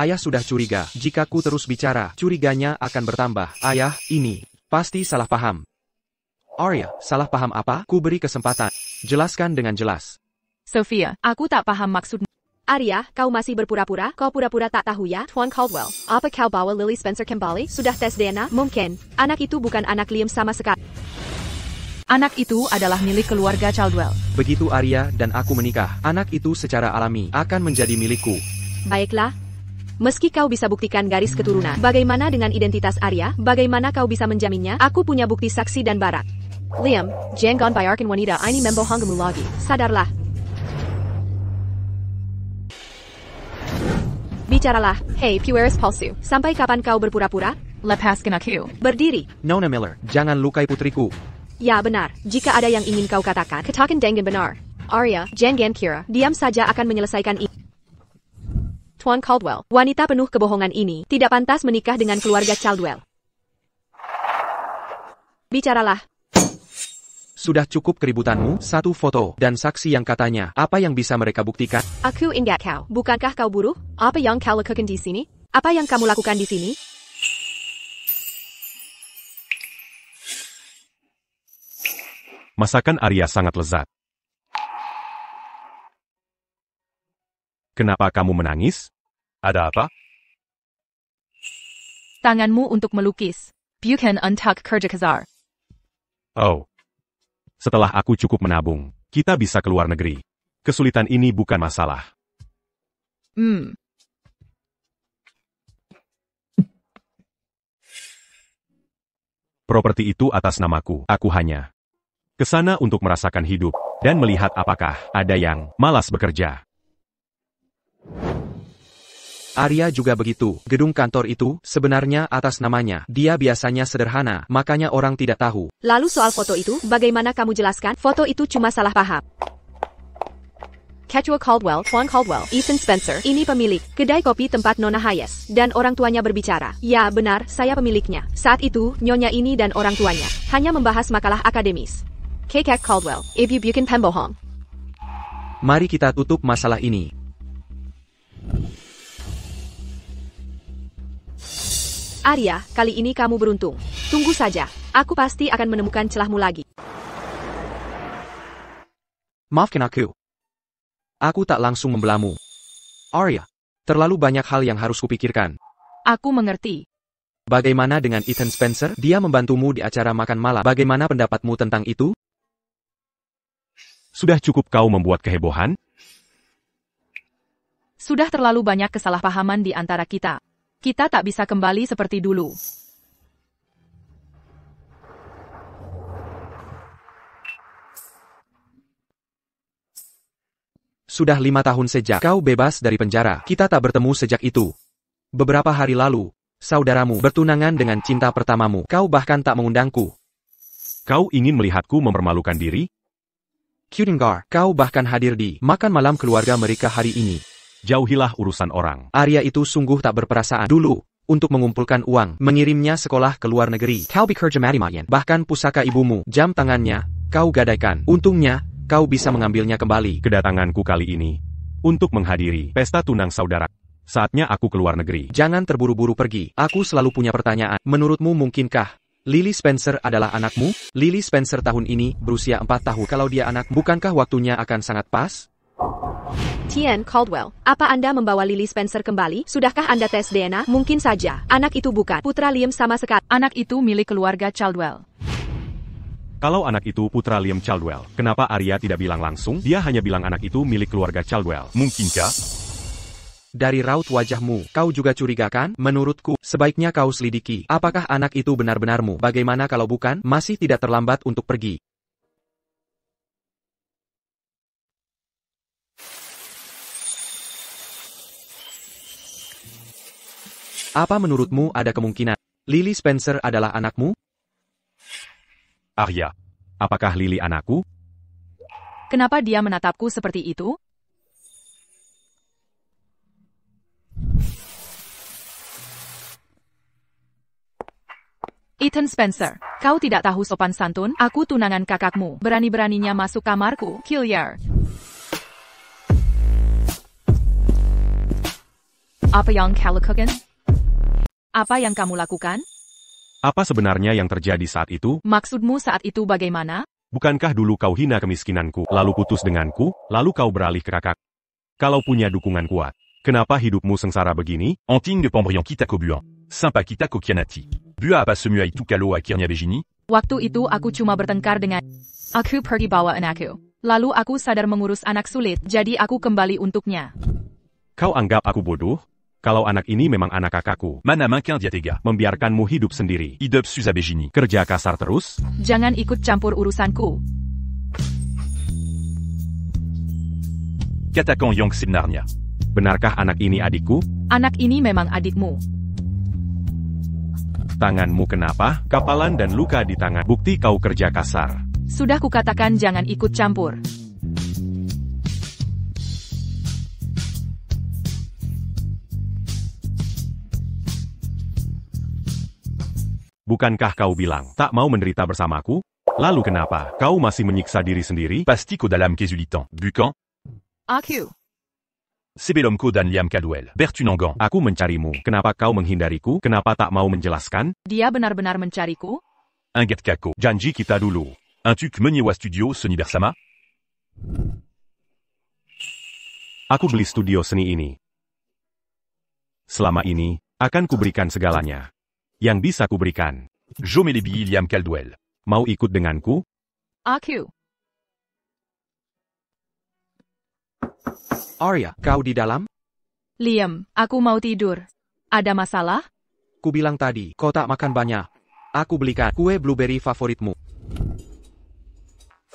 Ayah sudah curiga. Jika ku terus bicara, curiganya akan bertambah. Ayah, ini pasti salah paham. Arya, salah paham apa? Ku beri kesempatan. Jelaskan dengan jelas. Sophia, aku tak paham maksudmu. Arya, kau masih berpura-pura? Kau pura-pura tak tahu ya, Tuan Caldwell. Apa kau bawa Lily Spencer kembali? Sudah tes DNA? Mungkin. Anak itu bukan anak Liam sama sekali. Anak itu adalah milik keluarga Caldwell. Begitu Arya dan aku menikah, anak itu secara alami akan menjadi milikku. Baiklah. Meski kau bisa buktikan garis keturunan, bagaimana dengan identitas Arya? Bagaimana kau bisa menjaminnya? Aku punya bukti saksi dan barat. Liam, jangan bayarkan wanita ini membohongmu lagi. Sadarlah. Bicaralah, hei Pueris palsu. Sampai kapan kau berpura-pura? Lepaskan aku. Berdiri. Nona Miller, jangan lukai putriku. Ya benar, jika ada yang ingin kau katakan, katakan dengan benar. Arya, jangan kira, diam saja akan menyelesaikan ini. Tuan Caldwell, wanita penuh kebohongan ini tidak pantas menikah dengan keluarga Caldwell. Bicaralah. Sudah cukup keributanmu, satu foto, dan saksi yang katanya, apa yang bisa mereka buktikan? Aku ingat kau, bukankah kau buruh? Apa yang kau lakukan di sini? Apa yang kamu lakukan di sini? Masakan Arya sangat lezat. Kenapa kamu menangis? Ada apa? Tanganmu untuk melukis. Bukan untuk kerja kasar. Oh. Setelah aku cukup menabung, kita bisa keluar negeri. Kesulitan ini bukan masalah. Properti itu atas namaku. Aku hanya ke sana untuk merasakan hidup dan melihat apakah ada yang malas bekerja. Arya juga begitu. Gedung kantor itu sebenarnya atas namanya. Dia biasanya sederhana, makanya orang tidak tahu. Lalu soal foto itu, bagaimana kamu jelaskan? Foto itu cuma salah paham. Ketua Caldwell, Tuan Caldwell, Ethan Spencer, ini pemilik kedai kopi tempat Nona Hayes, dan orang tuanya berbicara. Ya benar, saya pemiliknya. Saat itu, nyonya ini dan orang tuanya hanya membahas makalah akademis. Kekek Caldwell, ibu bukan pembohong. Mari kita tutup masalah ini. Arya, kali ini kamu beruntung. Tunggu saja, aku pasti akan menemukan celahmu lagi. Maafkan aku. Aku tak langsung membelamu. Arya, terlalu banyak hal yang harus kupikirkan. Aku mengerti. Bagaimana dengan Ethan Spencer? Dia membantumu di acara makan malam. Bagaimana pendapatmu tentang itu? Sudah cukup kau membuat kehebohan? Sudah terlalu banyak kesalahpahaman di antara kita. Kita tak bisa kembali seperti dulu. Sudah 5 tahun sejak kau bebas dari penjara. Kita tak bertemu sejak itu. Beberapa hari lalu, saudaramu bertunangan dengan cinta pertamamu. Kau bahkan tak mengundangku. Kau ingin melihatku mempermalukan diri? Kudengar, kau bahkan hadir di makan malam keluarga mereka hari ini. Jauhilah urusan orang. Arya itu sungguh tak berperasaan dulu. Untuk mengumpulkan uang, mengirimnya sekolah ke luar negeri. Kau bekerja mati-matian. Bahkan pusaka ibumu, jam tangannya, kau gadaikan. Untungnya, kau bisa mengambilnya kembali. Kedatanganku kali ini untuk menghadiri pesta tunang saudara. Saatnya aku keluar negeri. Jangan terburu-buru pergi. Aku selalu punya pertanyaan. Menurutmu mungkinkah Lily Spencer adalah anakmu? Lily Spencer tahun ini berusia 4 tahun. Kalau dia anak, bukankah waktunya akan sangat pas? Tien Caldwell, apa Anda membawa Lily Spencer kembali? Sudahkah Anda tes DNA? Mungkin saja. Anak itu bukan putra Liam sama sekali. Anak itu milik keluarga Caldwell. Kalau anak itu putra Liam Caldwell, kenapa Arya tidak bilang langsung? Dia hanya bilang anak itu milik keluarga Caldwell. Mungkinkah? Dari raut wajahmu, kau juga curiga kan? Menurutku, sebaiknya kau selidiki. Apakah anak itu benar-benarmu? Bagaimana kalau bukan? Masih tidak terlambat untuk pergi. Apa menurutmu ada kemungkinan Lily Spencer adalah anakmu? Arya, apakah Lily anakku? Kenapa dia menatapku seperti itu? Ethan Spencer, kau tidak tahu sopan santun? Aku tunangan kakakmu. Berani-beraninya masuk kamarku. Killier. Apa yang kau lakukan? Apa yang kamu lakukan? Apa sebenarnya yang terjadi saat itu? Maksudmu saat itu bagaimana? Bukankah dulu kau hina kemiskinanku, lalu putus denganku, lalu kau beralih ke kakak? Kalau punya dukungan kuat, kenapa hidupmu sengsara begini? Anting de Pambriand Kitako Buan. Sympa Kitako Kianati. Bua apa semuai tukalo a Kirnya Begini? Waktu itu aku cuma bertengkar dengan... Aku pergi bawa anakku. Lalu aku sadar mengurus anak sulit, jadi aku kembali untuknya. Kau anggap aku bodoh? Kalau anak ini memang anak kakakku, Mana Mankin Diatega. membiarkanmu hidup sendiri. Idub Suza Begini. Kerja kasar terus? Jangan ikut campur urusanku. Katakan Yang Sebenarnya. Benarkah anak ini adikku? Anak ini memang adikmu. Tanganmu kenapa? Kapalan dan luka di tangan. Bukti kau kerja kasar. Sudah kukatakan jangan ikut campur. Bukankah kau bilang tak mau menderita bersamaku? Lalu kenapa kau masih menyiksa diri sendiri? Pastiko dalam Kesulitan. Bukan. Aku. Sebelumko dan Liam Caldwell. Bertunangan. Aku mencarimu. Kenapa kau menghindariku? Kenapa tak mau menjelaskan? Dia benar-benar mencariku? Inget Kako. Janji kita dulu. Intuk Menyewa Studio Seni bersama. Aku beli studio seni ini. Selama ini, akan kuberikan segalanya. Yang bisa kuberikan. Jo Melebi Liam Caldwell. Mau ikut denganku? Aku. Arya, kau di dalam? Liam, aku mau tidur. Ada masalah? Ku bilang tadi, kau tak makan banyak. Aku belikan kue blueberry favoritmu.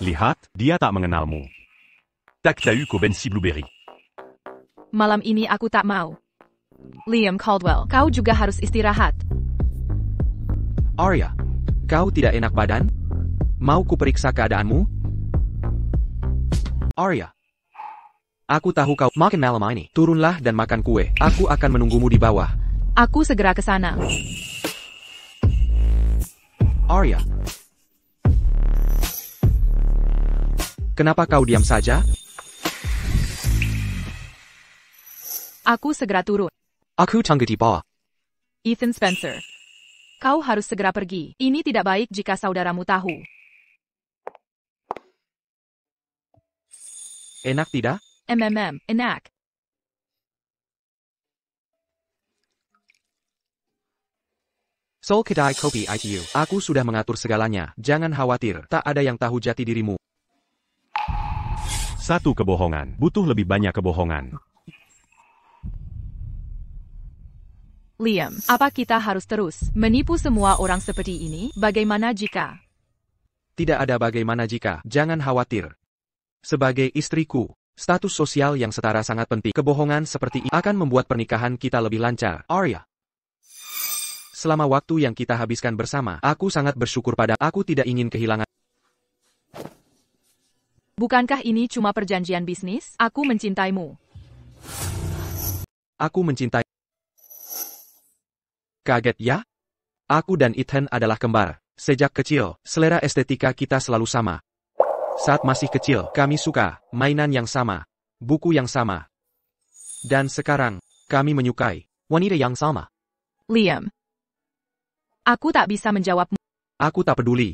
Lihat, dia tak mengenalmu. Tak Tau Ko Bensi Blueberry. Malam ini aku tak mau. Liam Caldwell, kau juga harus istirahat. Arya, kau tidak enak badan? Mau ku periksa keadaanmu? Arya. Aku tahu kau makan malam ini. Turunlah dan makan kue. Aku akan menunggumu di bawah. Aku segera ke sana. Arya. Kenapa kau diam saja? Aku segera turun. Aku tunggu di bawah. Ethan Spencer. Kau harus segera pergi. Ini tidak baik jika saudaramu tahu. Enak tidak? Enak. Sol kedai kopi ITU. Aku sudah mengatur segalanya. Jangan khawatir, tak ada yang tahu jati dirimu. Satu kebohongan. Butuh lebih banyak kebohongan. Liam, apa kita harus terus menipu semua orang seperti ini? Bagaimana jika... Tidak ada bagaimana jika. Jangan khawatir. Sebagai istriku, Status sosial yang setara sangat penting. Kebohongan seperti ini akan membuat pernikahan kita lebih lancar. Arya. Selama waktu yang kita habiskan bersama, aku sangat bersyukur pada aku tidak ingin kehilangan. Bukankah ini cuma perjanjian bisnis? Aku mencintaimu. Aku mencintai. Kaget ya? Aku dan Ethan adalah kembar. Sejak kecil, selera estetika kita selalu sama. Saat masih kecil, kami suka mainan yang sama, buku yang sama. Dan sekarang, kami menyukai wanita yang sama. Liam. Aku tak bisa menjawabmu. Aku tak peduli.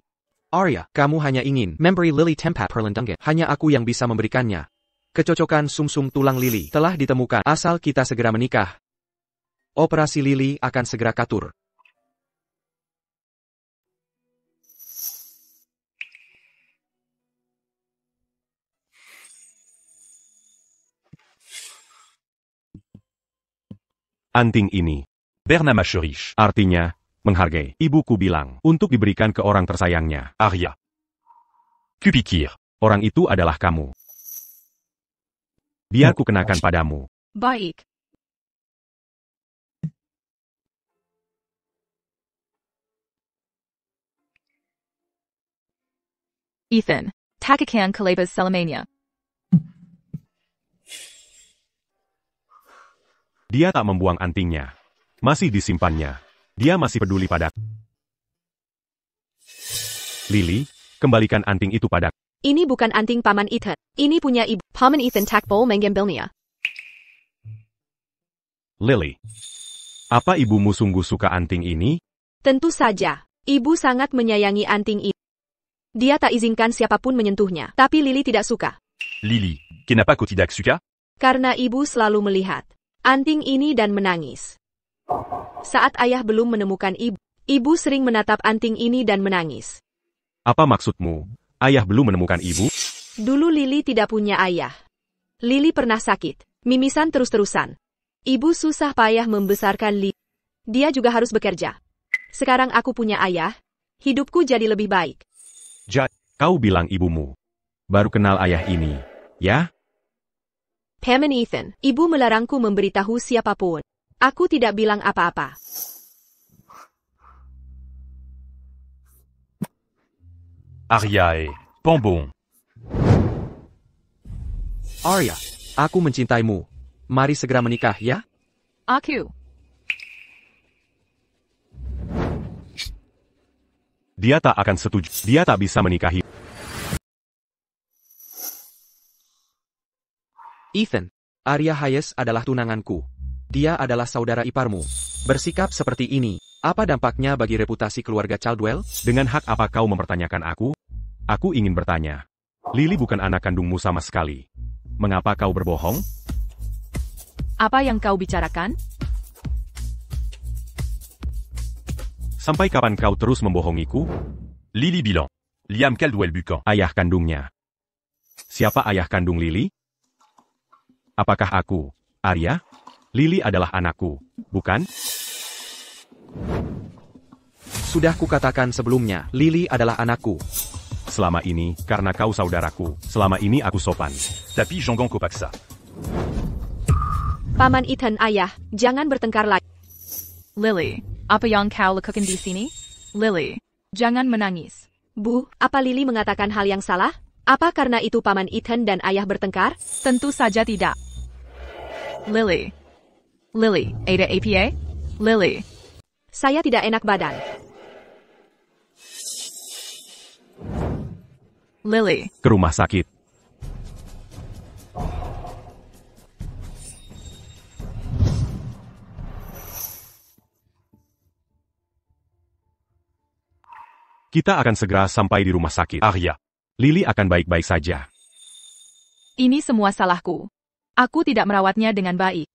Arya, kamu hanya ingin memberi Lily tempat perlindungan. Hanya aku yang bisa memberikannya. Kecocokan sumsum tulang Lily telah ditemukan asal kita segera menikah. Operasi Lily akan segera katur. Anting ini. Berna ma chérie. Artinya, menghargai. Ibuku bilang, untuk diberikan ke orang tersayangnya. Arya. Kupikir. Orang itu adalah kamu. Biar ku kenakan padamu. Baik. Ethan. Takakan Kalebas Selamania. Dia tak membuang antingnya. Masih disimpannya. Dia masih peduli pada. Lily, kembalikan anting itu pada. Ini bukan anting Paman Ethan. Ini punya ibu. Paman Ethan takbol mengambilnya. Lily. Apa ibumu sungguh suka anting ini? Tentu saja. Ibu sangat menyayangi anting ini. Dia tak izinkan siapapun menyentuhnya. Tapi Lily tidak suka. Lily. Kenapa kau tidak suka? Karena ibu selalu melihat anting ini dan menangis. Saat ayah belum menemukan ibu, ibu sering menatap anting ini dan menangis. Apa maksudmu? Ayah belum menemukan ibu? Dulu Lily tidak punya ayah. Lily pernah sakit, mimisan terus-terusan. Ibu susah payah membesarkan Lily. Dia juga harus bekerja. Sekarang aku punya ayah, hidupku jadi lebih baik. Kau bilang ibumu. Baru kenal ayah ini, ya? Paman Ethan, ibu melarangku memberitahu siapapun. Aku tidak bilang apa-apa. Arya et bonbon. Arya, aku mencintaimu. Mari segera menikah ya. Aku. Dia tak akan setuju. Dia tak bisa menikahi. Ethan, Arya Hayes adalah tunanganku. Dia adalah saudara iparmu. Bersikap seperti ini, apa dampaknya bagi reputasi keluarga Caldwell? Dengan hak apa kau mempertanyakan aku? Aku ingin bertanya. Lily bukan anak kandungmu sama sekali. Mengapa kau berbohong? Apa yang kau bicarakan? Sampai kapan kau terus membohongiku? Lily bilang. Liam Caldwell bukan. Ayah kandungnya. Siapa ayah kandung Lily? Apakah aku, Arya? Lily adalah anakku, bukan? Sudah kukatakan sebelumnya, Lily adalah anakku. Selama ini, karena kau saudaraku, selama ini aku sopan. Tapi Jongon Kopaksa. Paman Ethan, ayah, jangan bertengkar lagi. Lily, apa yang kau lakukan di sini? Lily, jangan menangis. Bu, apa Lily mengatakan hal yang salah? Apa karena itu Paman Ethan dan ayah bertengkar? Tentu saja tidak. Lily. Lily, ada APA? Lily. Saya tidak enak badan. Lily. Ke rumah sakit. Kita akan segera sampai di rumah sakit. Arya. Lily akan baik-baik saja. Ini semua salahku. Aku tidak merawatnya dengan baik.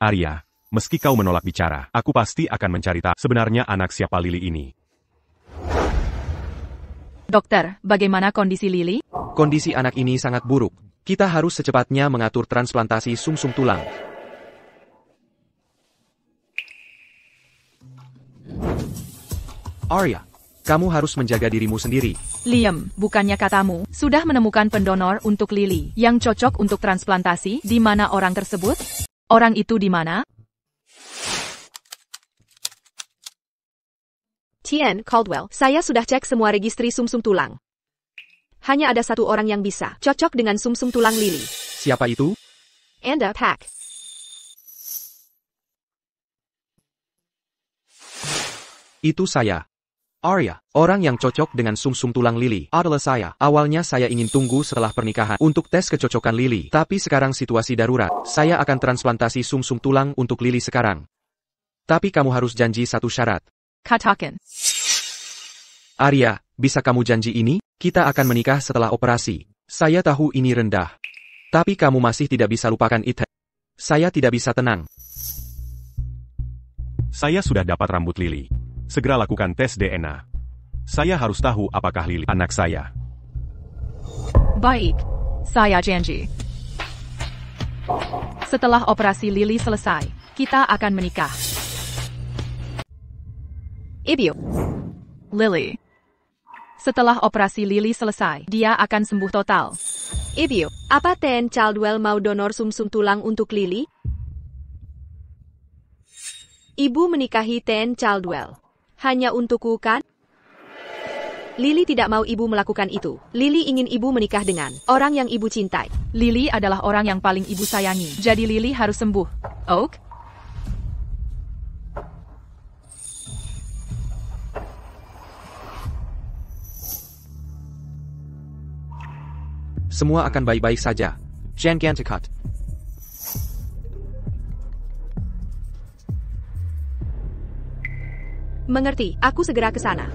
Arya, meski kau menolak bicara, aku pasti akan mencari tahu sebenarnya anak siapa Lily ini. Dokter, bagaimana kondisi Lily? Kondisi anak ini sangat buruk. Kita harus secepatnya mengatur transplantasi sumsum tulang. Arya, kamu harus menjaga dirimu sendiri. Liam, bukannya katamu sudah menemukan pendonor untuk Lily yang cocok untuk transplantasi? Di mana orang tersebut? Orang itu di mana? Tien, Caldwell, saya sudah cek semua registri sumsum tulang. Hanya ada satu orang yang bisa cocok dengan sumsum tulang Lily. Siapa itu? Anda, Pak. Itu saya. Arya, orang yang cocok dengan sumsum tulang Lily adalah saya. Awalnya saya ingin tunggu setelah pernikahan untuk tes kecocokan Lily, tapi sekarang situasi darurat. Saya akan transplantasi sumsum tulang untuk Lily sekarang. Tapi kamu harus janji satu syarat. Katakan. Arya, bisa kamu janji ini? Kita akan menikah setelah operasi. Saya tahu ini rendah. Tapi kamu masih tidak bisa lupakan itu. Saya tidak bisa tenang. Saya sudah dapat rambut Lily. Segera lakukan tes DNA. Saya harus tahu apakah Lily anak saya. Baik. Saya janji. Setelah operasi Lily selesai, kita akan menikah. Ibu. Lily. Setelah operasi Lily selesai, dia akan sembuh total. Ibu, apa Tien Caldwell mau donor sumsum tulang untuk Lily? Ibu menikahi Tien Caldwell. Hanya untukku kan? Lily tidak mau ibu melakukan itu. Lily ingin ibu menikah dengan orang yang ibu cintai. Lily adalah orang yang paling ibu sayangi, jadi Lily harus sembuh. Oak? Semua akan baik-baik saja. Jangan takut. Mengerti, aku segera ke sana.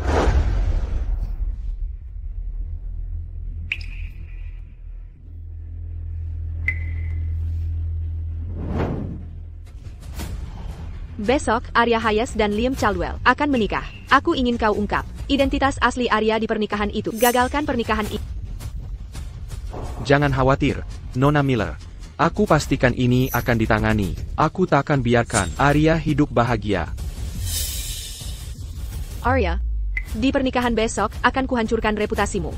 Besok, Arya Hayes dan Liam Caldwell akan menikah. Aku ingin kau ungkap identitas asli Arya di pernikahan itu. Gagalkan pernikahan itu. Jangan khawatir, Nona Miller. Aku pastikan ini akan ditangani. Aku tak akan biarkan Arya hidup bahagia. Arya, di pernikahan besok akan kuhancurkan reputasimu.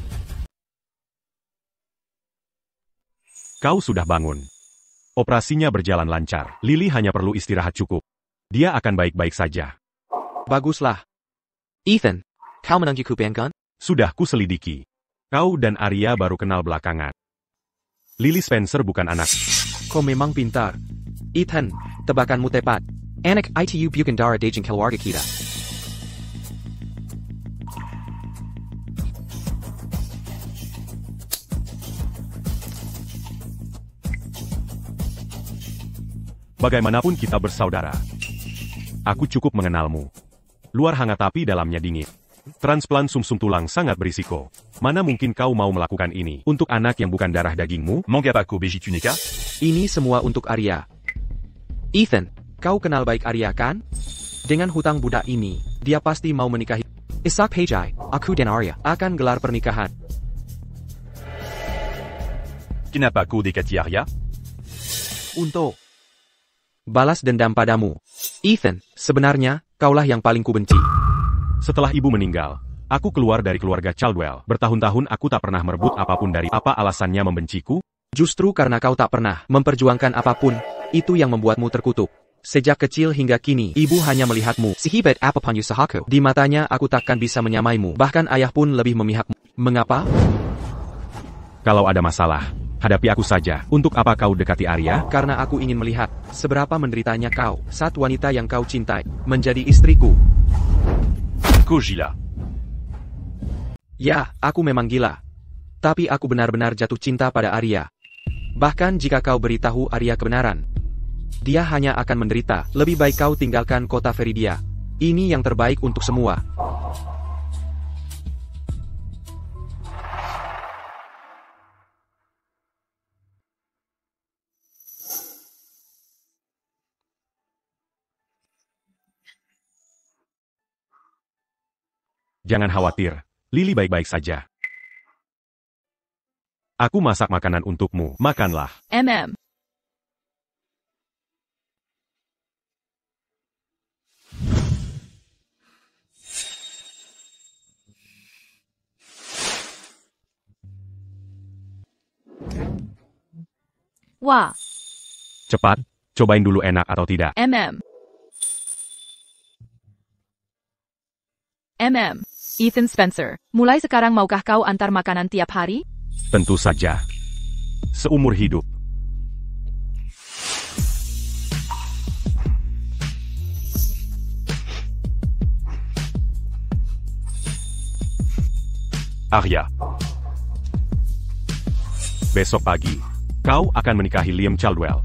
Kau sudah bangun. Operasinya berjalan lancar. Lily hanya perlu istirahat cukup. Dia akan baik-baik saja. Baguslah. Ethan, kau menunggu kupengan? Sudah kuselidiki. Kau dan Arya baru kenal belakangan. Lily Spencer bukan anak. Kau memang pintar. Ethan, tebakanmu tepat. Anak itu bukan darah daging keluarga kita. Bagaimanapun kita bersaudara. Aku cukup mengenalmu. Luar hangat tapi dalamnya dingin. Transplant sumsum tulang sangat berisiko. Mana mungkin kau mau melakukan ini untuk anak yang bukan darah dagingmu? Mengapa kau begitu nekat? Ini semua untuk Arya. Ethan, kau kenal baik Arya kan? Dengan hutang budak ini, dia pasti mau menikahi. Esok pagi, aku dan Arya akan gelar pernikahan. Kenapa kau dekati Arya? Untuk balas dendam padamu. Ethan, sebenarnya, kaulah yang paling kubenci. Setelah ibu meninggal, aku keluar dari keluarga Caldwell. Bertahun-tahun aku tak pernah merebut apapun dari apa alasannya membenciku? Justru karena kau tak pernah memperjuangkan apapun, itu yang membuatmu terkutuk. Sejak kecil hingga kini, ibu hanya melihatmu. Sehebat apapun usahaku. Di matanya aku takkan bisa menyamaimu. Bahkan ayah pun lebih memihakmu. Mengapa? Kalau ada masalah, hadapi aku saja. Untuk apa kau dekati Arya? Karena aku ingin melihat seberapa menderitanya kau saat wanita yang kau cintai menjadi istriku. Kau gila. Ya, aku memang gila. Tapi aku benar-benar jatuh cinta pada Arya. Bahkan jika kau beritahu Arya kebenaran, dia hanya akan menderita. Lebih baik kau tinggalkan kota Veridia. Ini yang terbaik untuk semua. Jangan khawatir, Lily baik-baik saja. Aku masak makanan untukmu, makanlah. Wah, Cepat, cobain dulu enak atau tidak. Ethan Spencer, mulai sekarang maukah kau antar makanan tiap hari? Tentu saja. Seumur hidup. Arya, Besok pagi, kau akan menikahi Liam Caldwell.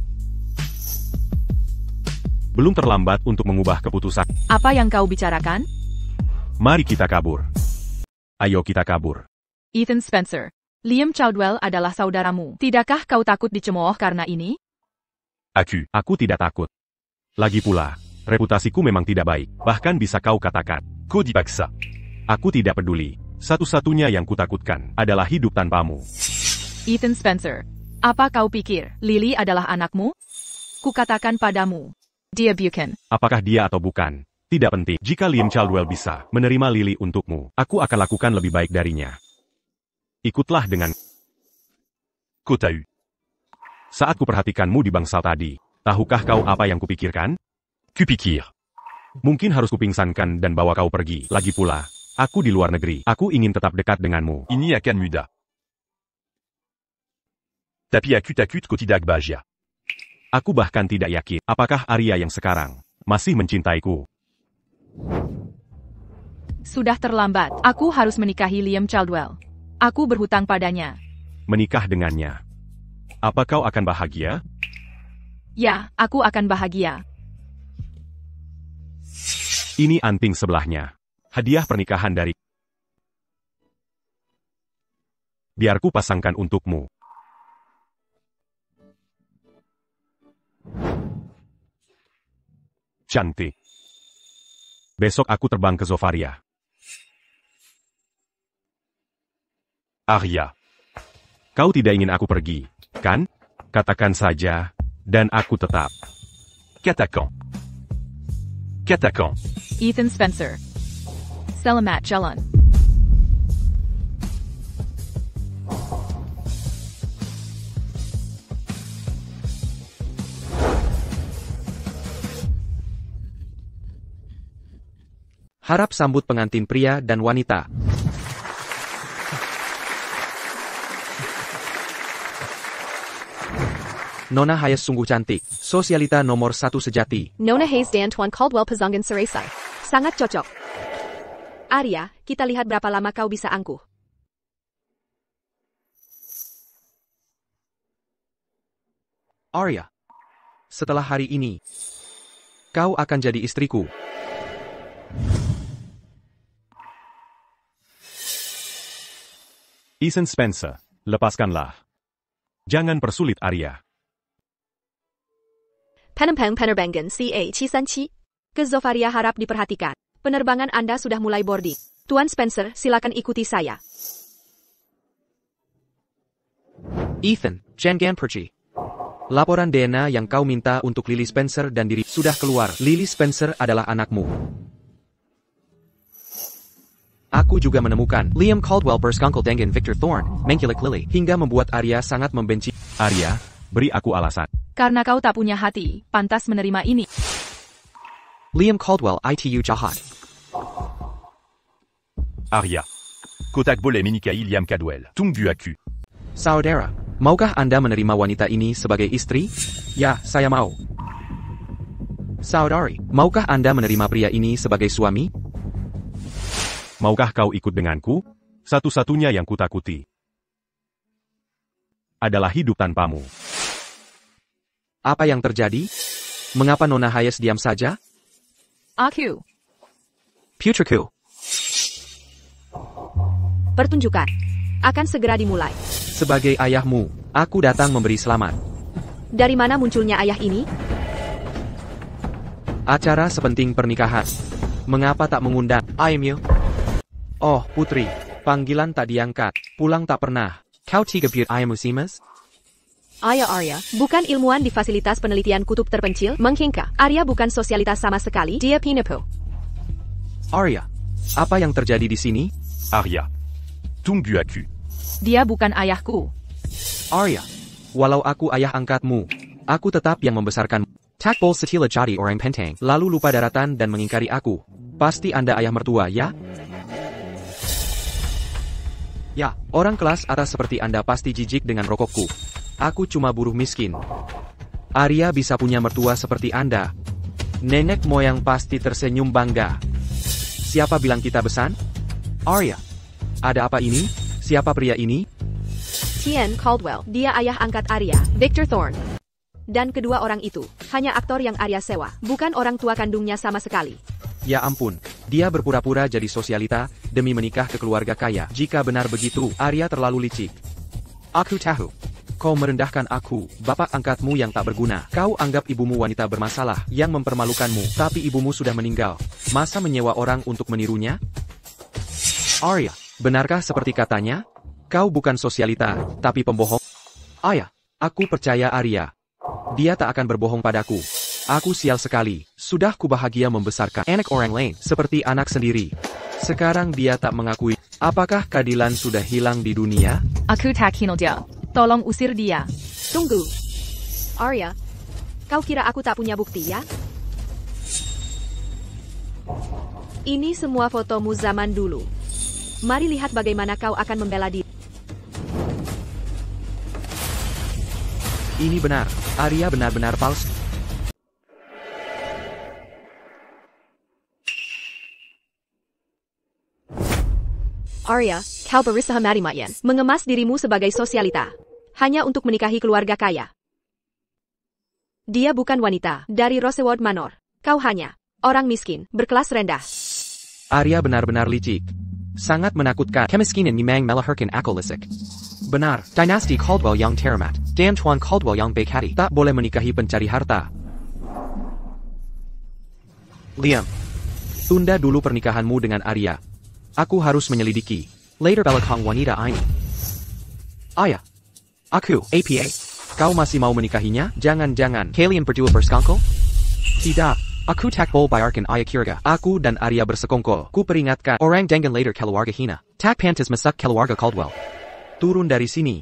Belum terlambat untuk mengubah keputusan. Apa yang kau bicarakan? Mari kita kabur. Ayo kita kabur. Ethan Spencer, Liam Caldwell adalah saudaramu. Tidakkah kau takut dicemooh karena ini? Aku tidak takut. Lagi pula, reputasiku memang tidak baik. Bahkan bisa kau katakan. Ko di paksa. Aku tidak peduli. Satu-satunya yang kutakutkan adalah hidup tanpamu. Ethan Spencer, apa kau pikir Lily adalah anakmu? Kukatakan padamu, dia bukan. Apakah dia atau bukan? Tidak penting. Jika Liam Caldwell bisa menerima Lily untukmu, aku akan lakukan lebih baik darinya. Ikutlah dengan... Ko t'as eu. Saat kuperhatikanmu di bangsal tadi, tahukah kau apa yang kupikirkan? Kupikir. Mungkin harus kupingsankan dan bawa kau pergi. Lagi pula, aku di luar negeri. Aku ingin tetap dekat denganmu. Ini akan mudah. Tapi aku takut kau tidak bahagia. Aku bahkan tidak yakin apakah Arya yang sekarang masih mencintaiku. Sudah terlambat. Aku harus menikahi Liam Caldwell. Aku berhutang padanya. Menikah dengannya. Apa kau akan bahagia? Ya, aku akan bahagia. Ini anting sebelahnya. Hadiah pernikahan dari... Biar ku pasangkan untukmu. Cantik. Besok aku terbang ke Zofaria. Arya, Kau tidak ingin aku pergi, kan? Katakan saja, dan aku tetap. Katakan. Katakan. Ethan Spencer. Selamat jalan. Harap sambut pengantin pria dan wanita. Nona Hayes sungguh cantik. Sosialita nomor 1 sejati. Nona Hayes dan Tuan Caldwell Pasangan Seresai. Sangat cocok. Arya, kita lihat berapa lama kau bisa angkuh. Arya, setelah hari ini, kau akan jadi istriku. Ethan Spencer, lepaskanlah. Jangan persulit Arya. Penumpang penerbangan CA737. Ke Zofaria harap diperhatikan. Penerbangan Anda sudah mulai boarding. Tuan Spencer, silakan ikuti saya. Ethan, jangan pergi. Laporan DNA yang kau minta untuk Lily Spencer dan diri sudah keluar. Lily Spencer adalah anakmu. Aku juga menemukan Liam Caldwell bersekongkol dengan Victor Thorne, mengkilik Lily, hingga membuat Arya sangat membenci. Arya, beri aku alasan. Karena kau tak punya hati, pantas menerima ini. Liam Caldwell itu jahat. Arya, kau tak boleh menikahi Liam Caldwell. Tunggu aku. Saudara, maukah Anda menerima wanita ini sebagai istri? Ya, saya mau. Saudari, maukah Anda menerima pria ini sebagai suami? Maukah kau ikut denganku? Satu-satunya yang kutakuti adalah hidup tanpamu. Apa yang terjadi? Mengapa Nona Hayes diam saja? Aku. Putriku. Pertunjukan akan segera dimulai. Sebagai ayahmu, aku datang memberi selamat. Dari mana munculnya ayah ini? Acara sepenting pernikahan. Mengapa tak mengundang ayahmu? Oh, putri, panggilan tak diangkat, pulang tak pernah. Kau tiga but ayahmu simas? Ayah Arya, bukan ilmuwan di fasilitas penelitian kutub terpencil, menghingga. Arya bukan sosialitas sama sekali, dia penipu. Arya, apa yang terjadi di sini? Arya, tunggu aku. Dia bukan ayahku. Arya, Walau aku ayah angkatmu, aku tetap yang membesarkan. Takbol setila jadi orang penteng, lalu lupa daratan dan mengingkari aku. Pasti Anda ayah mertua, ya? Ya, orang kelas atas seperti Anda pasti jijik dengan rokokku. Aku cuma buruh miskin. Arya bisa punya mertua seperti Anda. Nenek moyang pasti tersenyum bangga. Siapa bilang kita besan? Arya. Ada apa ini? Siapa pria ini? Tien Caldwell, dia ayah angkat Arya, Victor Thorne. Dan kedua orang itu, hanya aktor yang Arya sewa, bukan orang tua kandungnya sama sekali. Ya ampun, dia berpura-pura jadi sosialita, demi menikah ke keluarga kaya. Jika benar begitu, Arya terlalu licik. Aku tahu. Kau merendahkan aku, bapak angkatmu yang tak berguna. Kau anggap ibumu wanita bermasalah, yang mempermalukanmu, tapi ibumu sudah meninggal. Masa menyewa orang untuk menirunya? Arya, benarkah seperti katanya? Kau bukan sosialita, tapi pembohong? Ayah, aku percaya Arya. Dia tak akan berbohong padaku. Aku sial sekali, sudah kubahagia membesarkan anak orang lain, seperti anak sendiri. Sekarang dia tak mengakui. Apakah keadilan sudah hilang di dunia? Aku tak kenal dia. Tolong usir dia. Tunggu. Arya, kau kira aku tak punya bukti ya? Ini semua fotomu zaman dulu. Mari lihat bagaimana kau akan membela diri. Ini benar, Arya benar-benar palsu. Arya, kau berusaha mati-matian mengemas dirimu sebagai sosialita. Hanya untuk menikahi keluarga kaya. Dia bukan wanita dari Rosewood Manor. Kau hanya orang miskin, berkelas rendah. Arya benar-benar licik. Sangat menakutkan. Kemiskinan memang melahirkan akal licik. Benar, dinasti Caldwell yang teramat, dan Tuan Caldwell yang baik hati, tak boleh menikahi pencari harta. Liam, tunda dulu pernikahanmu dengan Arya. Aku harus menyelidiki. Later belakang wanita ini. Ayah, aku, APA. Kau masih mau menikahinya? Jangan-jangan kalian berdua bersekongkol? Tidak. Aku tak boleh bayarkan ayah kiraga. Aku dan Arya bersekongkol. Ku peringatkan orang dengan later keluarga hina. Tak pantas masak keluarga Caldwell. Turun dari sini.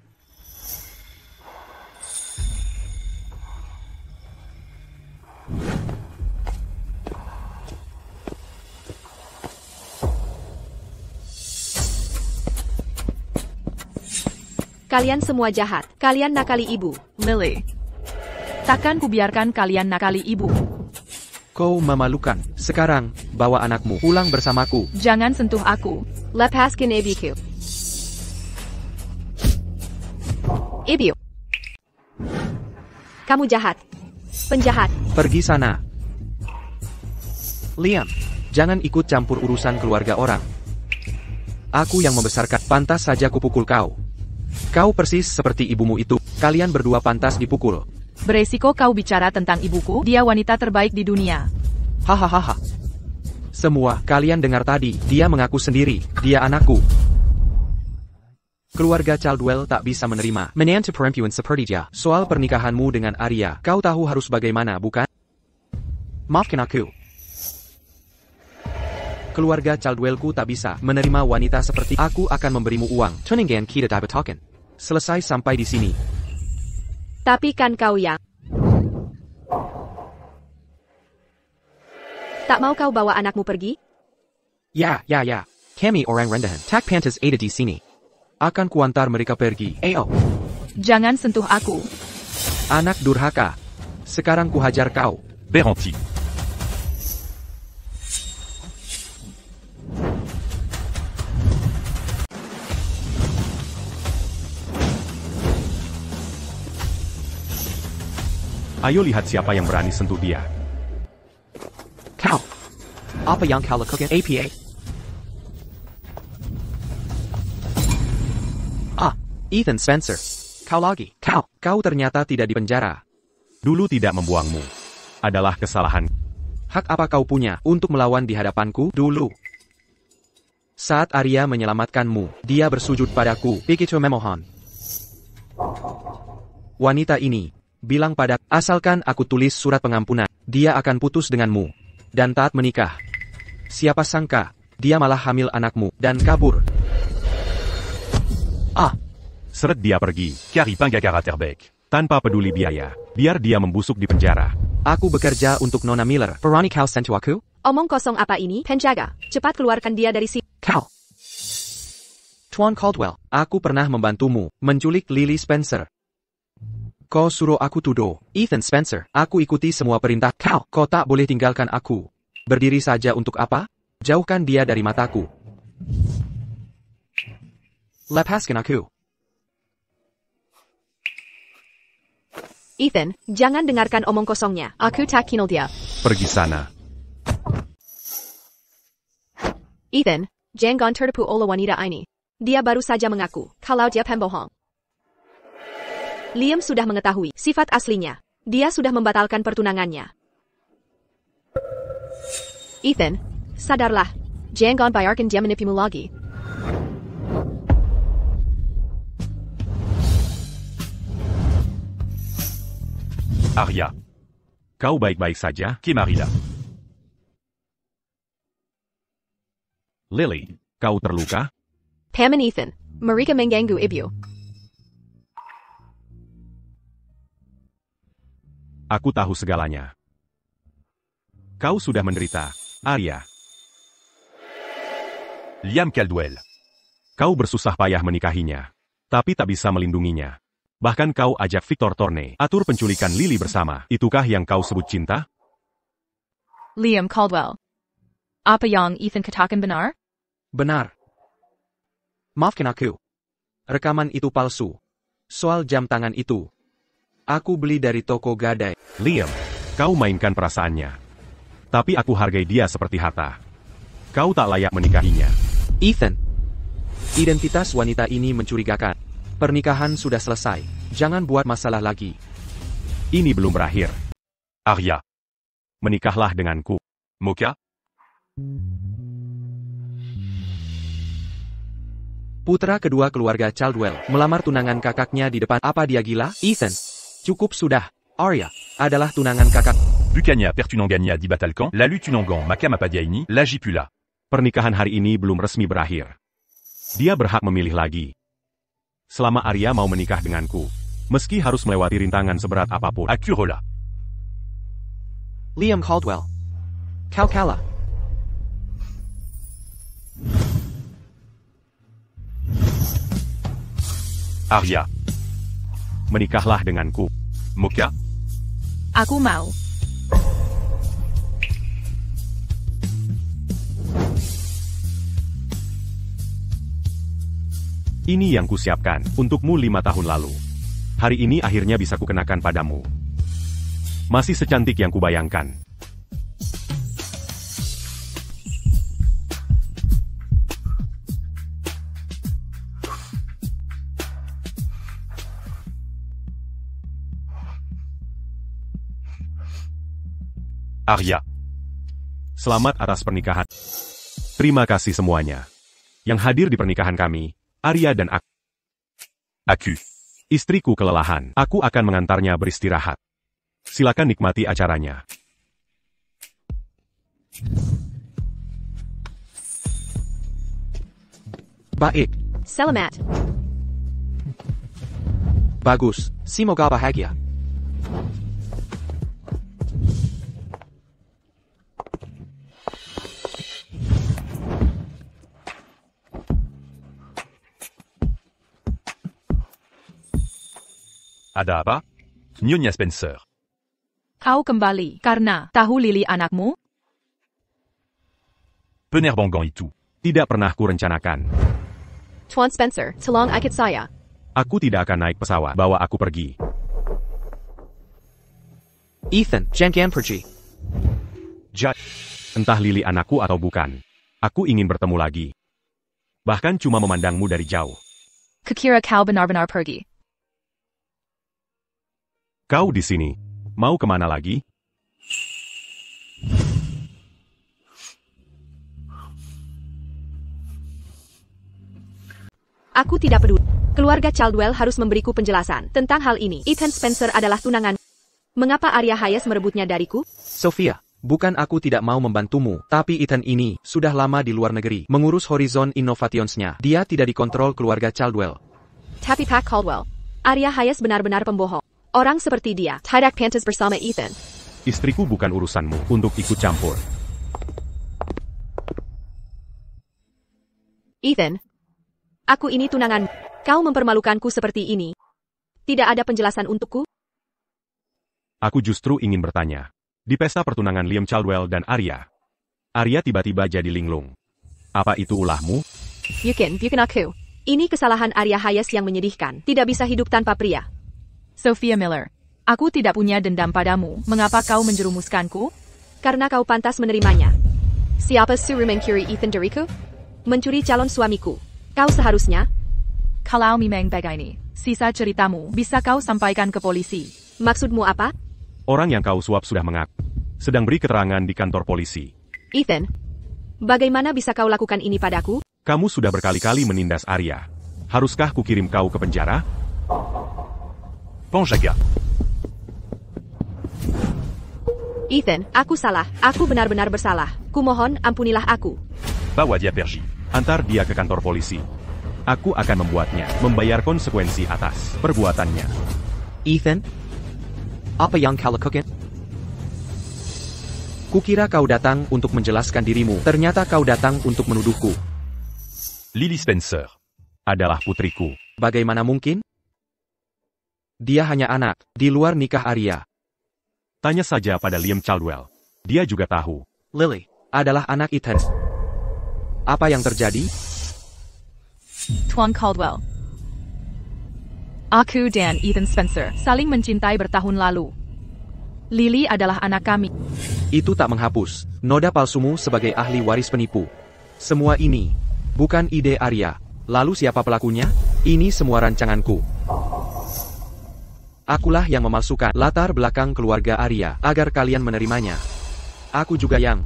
Kalian semua jahat. Kalian nakali ibu. Lily. Takkan kubiarkan kalian nakali ibu. Kau memalukan. Sekarang, bawa anakmu pulang bersamaku. Jangan sentuh aku. Lepaskan ibuku. Ibu. Kamu jahat. Penjahat. Pergi sana. Liam, jangan ikut campur urusan keluarga orang. Aku yang membesarkan, pantas saja kupukul kau. Kau persis seperti ibumu itu. Kalian berdua pantas dipukul. Beresiko kau bicara tentang ibuku, dia wanita terbaik di dunia. Hahaha. Semua kalian dengar tadi, dia mengaku sendiri, dia anakku. Keluarga Caldwell tak bisa menerima menantu perempuan seperti dia. Soal pernikahanmu dengan Arya, kau tahu harus bagaimana, bukan? Maafkan aku. Keluarga Caldwellku tak bisa menerima wanita seperti aku. Akan memberimu uang. Tuninggan kita dapat token. Selesai sampai di sini. Tapi kan kau yang tak mau kau bawa anakmu pergi? Ya. Kami orang rendahan. Tak pantas ada di sini. Akan kuantar mereka pergi. Ayo. Jangan sentuh aku. Anak durhaka. Sekarang kuhajar kau. Berenti. Ayo lihat siapa yang berani sentuh dia. Kau. Apa yang kau lakukan, APA? Ethan Spencer. Kau lagi. Kau ternyata tidak dipenjara. Dulu tidak membuangmu. Adalah kesalahan. Hak apa kau punya untuk melawan di hadapanku dulu? Saat Arya menyelamatkanmu, dia bersujud padaku. Begitu memohon. Wanita ini bilang pada, asalkan aku tulis surat pengampunan, dia akan putus denganmu. Dan taat menikah. Siapa sangka, dia malah hamil anakmu, dan kabur. Seret dia pergi. Caripinga Karaterbek. Tanpa peduli biaya, biar dia membusuk di penjara. Aku bekerja untuk Nona Miller. Berani kau sentuh aku? Omong kosong apa ini, penjaga? Cepat keluarkan dia dari sini. Kau. Tuan Caldwell, aku pernah membantumu menculik Lily Spencer. Kau suruh aku tuduh Ethan Spencer. Aku ikuti semua perintah kau. Kau tak boleh tinggalkan aku. Berdiri saja untuk apa? Jauhkan dia dari mataku. Lepaskan aku. Ethan, jangan dengarkan omong kosongnya. Aku tak kenal dia. Pergi sana. Ethan, jangan tertipu oleh wanita ini. Dia baru saja mengaku kalau dia pembohong. Liam sudah mengetahui sifat aslinya. Dia sudah membatalkan pertunangannya. Ethan, sadarlah. Jangan biarkan dia menipumu lagi. Arya. Kau baik-baik saja? Kemarida. Lily, kau terluka? Pam and Ethan, mereka mengganggu ibu. Aku tahu segalanya. Kau sudah menderita, Arya. Liam Caldwell. Kau bersusah payah menikahinya, tapi tak bisa melindunginya. Bahkan kau ajak Victor Thorne atur penculikan Lily bersama. Itukah yang kau sebut cinta? Liam Caldwell. Apa yang Ethan katakan benar? Benar. Maafkan aku. Rekaman itu palsu. Soal jam tangan itu. Aku beli dari toko gadai. Liam, kau mainkan perasaannya. Tapi aku hargai dia seperti harta. Kau tak layak menikahinya. Ethan. Identitas wanita ini mencurigakan. Pernikahan sudah selesai. Jangan buat masalah lagi. Ini belum berakhir. Arya. Menikahlah denganku. Mocha. Putra kedua keluarga Caldwell melamar tunangan kakaknya di depan. Apa dia gila? Ethan. Cukup sudah. Arya adalah tunangan kakak. Bucania Pertunangania di Batalkan. La Lutunangan Makama Padiaini. La Jipula. Pernikahan hari ini belum resmi berakhir. Dia berhak memilih lagi. Selama Arya mau menikah denganku, meski harus melewati rintangan seberat apapun. Akurola. Liam Caldwell. Kau kalah. Arya. Menikahlah denganku. Mocha. Aku mau. Ini yang kusiapkan untukmu 5 tahun lalu. Hari ini akhirnya bisa kukenakan padamu. Masih secantik yang kubayangkan. Arya. Selamat atas pernikahan. Terima kasih semuanya. Yang hadir di pernikahan kami, Arya dan aku. Aku. Istriku kelelahan. Aku akan mengantarnya beristirahat. Silakan nikmati acaranya. Baik. Selamat. Bagus. Semoga bahagia. Ada apa? Nyonya Spencer. Kau kembali karena tahu Lily anakmu? Penerbangan itu. Tidak pernah kurencanakan. Tuan Spencer, tolong ikut saya. Aku tidak akan naik pesawat. Bawa aku pergi. Ethan, jangan pergi. Entah Lily anakku atau bukan. Aku ingin bertemu lagi. Bahkan cuma memandangmu dari jauh. Kukira kau benar-benar pergi. Kau di sini. Mau kemana lagi? Aku tidak peduli. Keluarga Caldwell harus memberiku penjelasan tentang hal ini. Ethan Spencer adalah tunangan. Mengapa Arya Hayes merebutnya dariku? Sophia, bukan aku tidak mau membantumu, tapi Ethan ini sudah lama di luar negeri, mengurus Horizon Innovations-nya. Dia tidak dikontrol keluarga Caldwell. Tapi Pak Caldwell, Arya Hayes benar-benar pembohong. Orang seperti dia, tidak pantas bersama Ethan. Istriku bukan urusanmu untuk ikut campur. Ethan, aku ini tunangan. Kau mempermalukanku seperti ini. Tidak ada penjelasan untukku? Aku justru ingin bertanya. Di pesta pertunangan Liam Caldwell dan Arya tiba-tiba jadi linglung. Apa itu ulahmu? Bukan aku. Ini kesalahan Arya Hayes yang menyedihkan. Tidak bisa hidup tanpa pria. Sophia Miller, aku tidak punya dendam padamu. Mengapa kau menjerumuskanku? Karena kau pantas menerimanya. Siapa suruh mencuri Ethan dariku? Mencuri calon suamiku. Kau seharusnya... Kalau memang begini, sisa ceritamu bisa kau sampaikan ke polisi. Maksudmu apa? Orang yang kau suap sudah mengaku. Sedang beri keterangan di kantor polisi. Ethan, bagaimana bisa kau lakukan ini padaku? Kamu sudah berkali-kali menindas Arya. Haruskah kukirim kau ke penjara? Panjaga. Ethan, aku salah. Aku benar-benar bersalah. Kumohon, ampunilah aku. Bawa dia pergi. Antar dia ke kantor polisi. Aku akan membuatnya membayar konsekuensi atas perbuatannya. Ethan? Apa yang kau lakukan? Kukira kau datang untuk menjelaskan dirimu, ternyata kau datang untuk menuduhku. Lily Spencer Adalah putriku. Bagaimana mungkin? Dia hanya anak, di luar nikah Arya. Tanya saja pada Liam Caldwell. Dia juga tahu. Lily adalah anak Ethan. Apa yang terjadi? Tuan Caldwell. Aku dan Ethan Spencer saling mencintai bertahun lalu. Lily adalah anak kami. Itu tak menghapus noda palsumu sebagai ahli waris penipu. Semua ini bukan ide Arya. Lalu siapa pelakunya? Ini semua rancanganku. Akulah yang memalsukan latar belakang keluarga Arya agar kalian menerimanya. Aku juga yang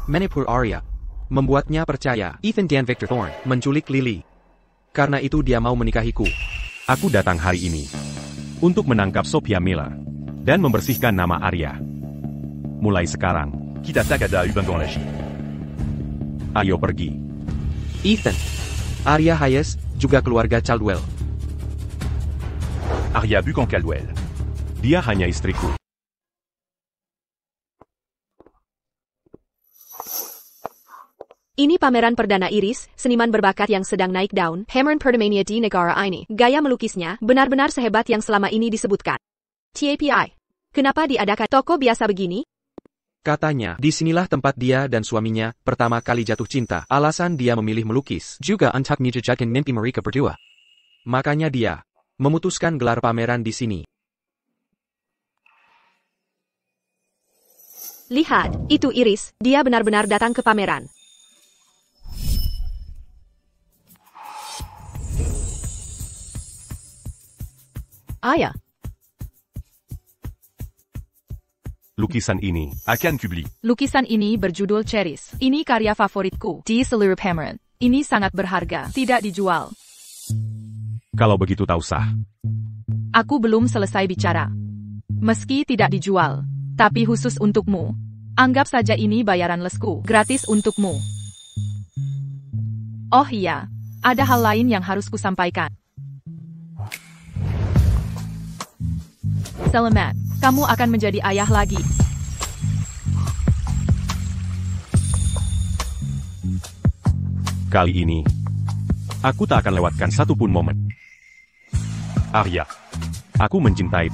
menipur Arya, membuatnya percaya Ethan dan Victor Thorne menculik Lily. Karena itu dia mau menikahiku. Aku datang hari ini untuk menangkap Sophia Miller dan membersihkan nama Arya. Mulai sekarang, Kita Takada Ubangon Laji. ayo pergi. Ethan, Arya Hayes, juga keluarga Caldwell. Arya Bucan Caldwell. Dia hanya istriku. Ini pameran perdana Iris, seniman berbakat yang sedang naik daun, pameran perdana di negara ini. Gaya melukisnya benar-benar sehebat yang selama ini disebutkan. TAPI. Kenapa diadakan toko biasa begini? Katanya, disinilah tempat dia dan suaminya pertama kali jatuh cinta. Alasan dia memilih melukis juga untuk menjejakkan mimpi mereka berdua. Makanya dia memutuskan gelar pameran di sini. Lihat, itu Iris. Dia benar-benar datang ke pameran. Ayah, Lukisan ini Akan Kubli. lukisan ini berjudul Cherries. Ini karya favoritku di seluruh pameran. Ini sangat berharga, tidak dijual. kalau begitu tak usah. Aku belum selesai bicara. Meski tidak dijual, tapi khusus untukmu. Anggap saja ini bayaran lesku, gratis untukmu. Oh iya, ada hal lain yang harus kusampaikan. Selamat, kamu akan menjadi ayah lagi. Kali ini, aku tak akan lewatkan satupun momen. Arya. Aku mencintai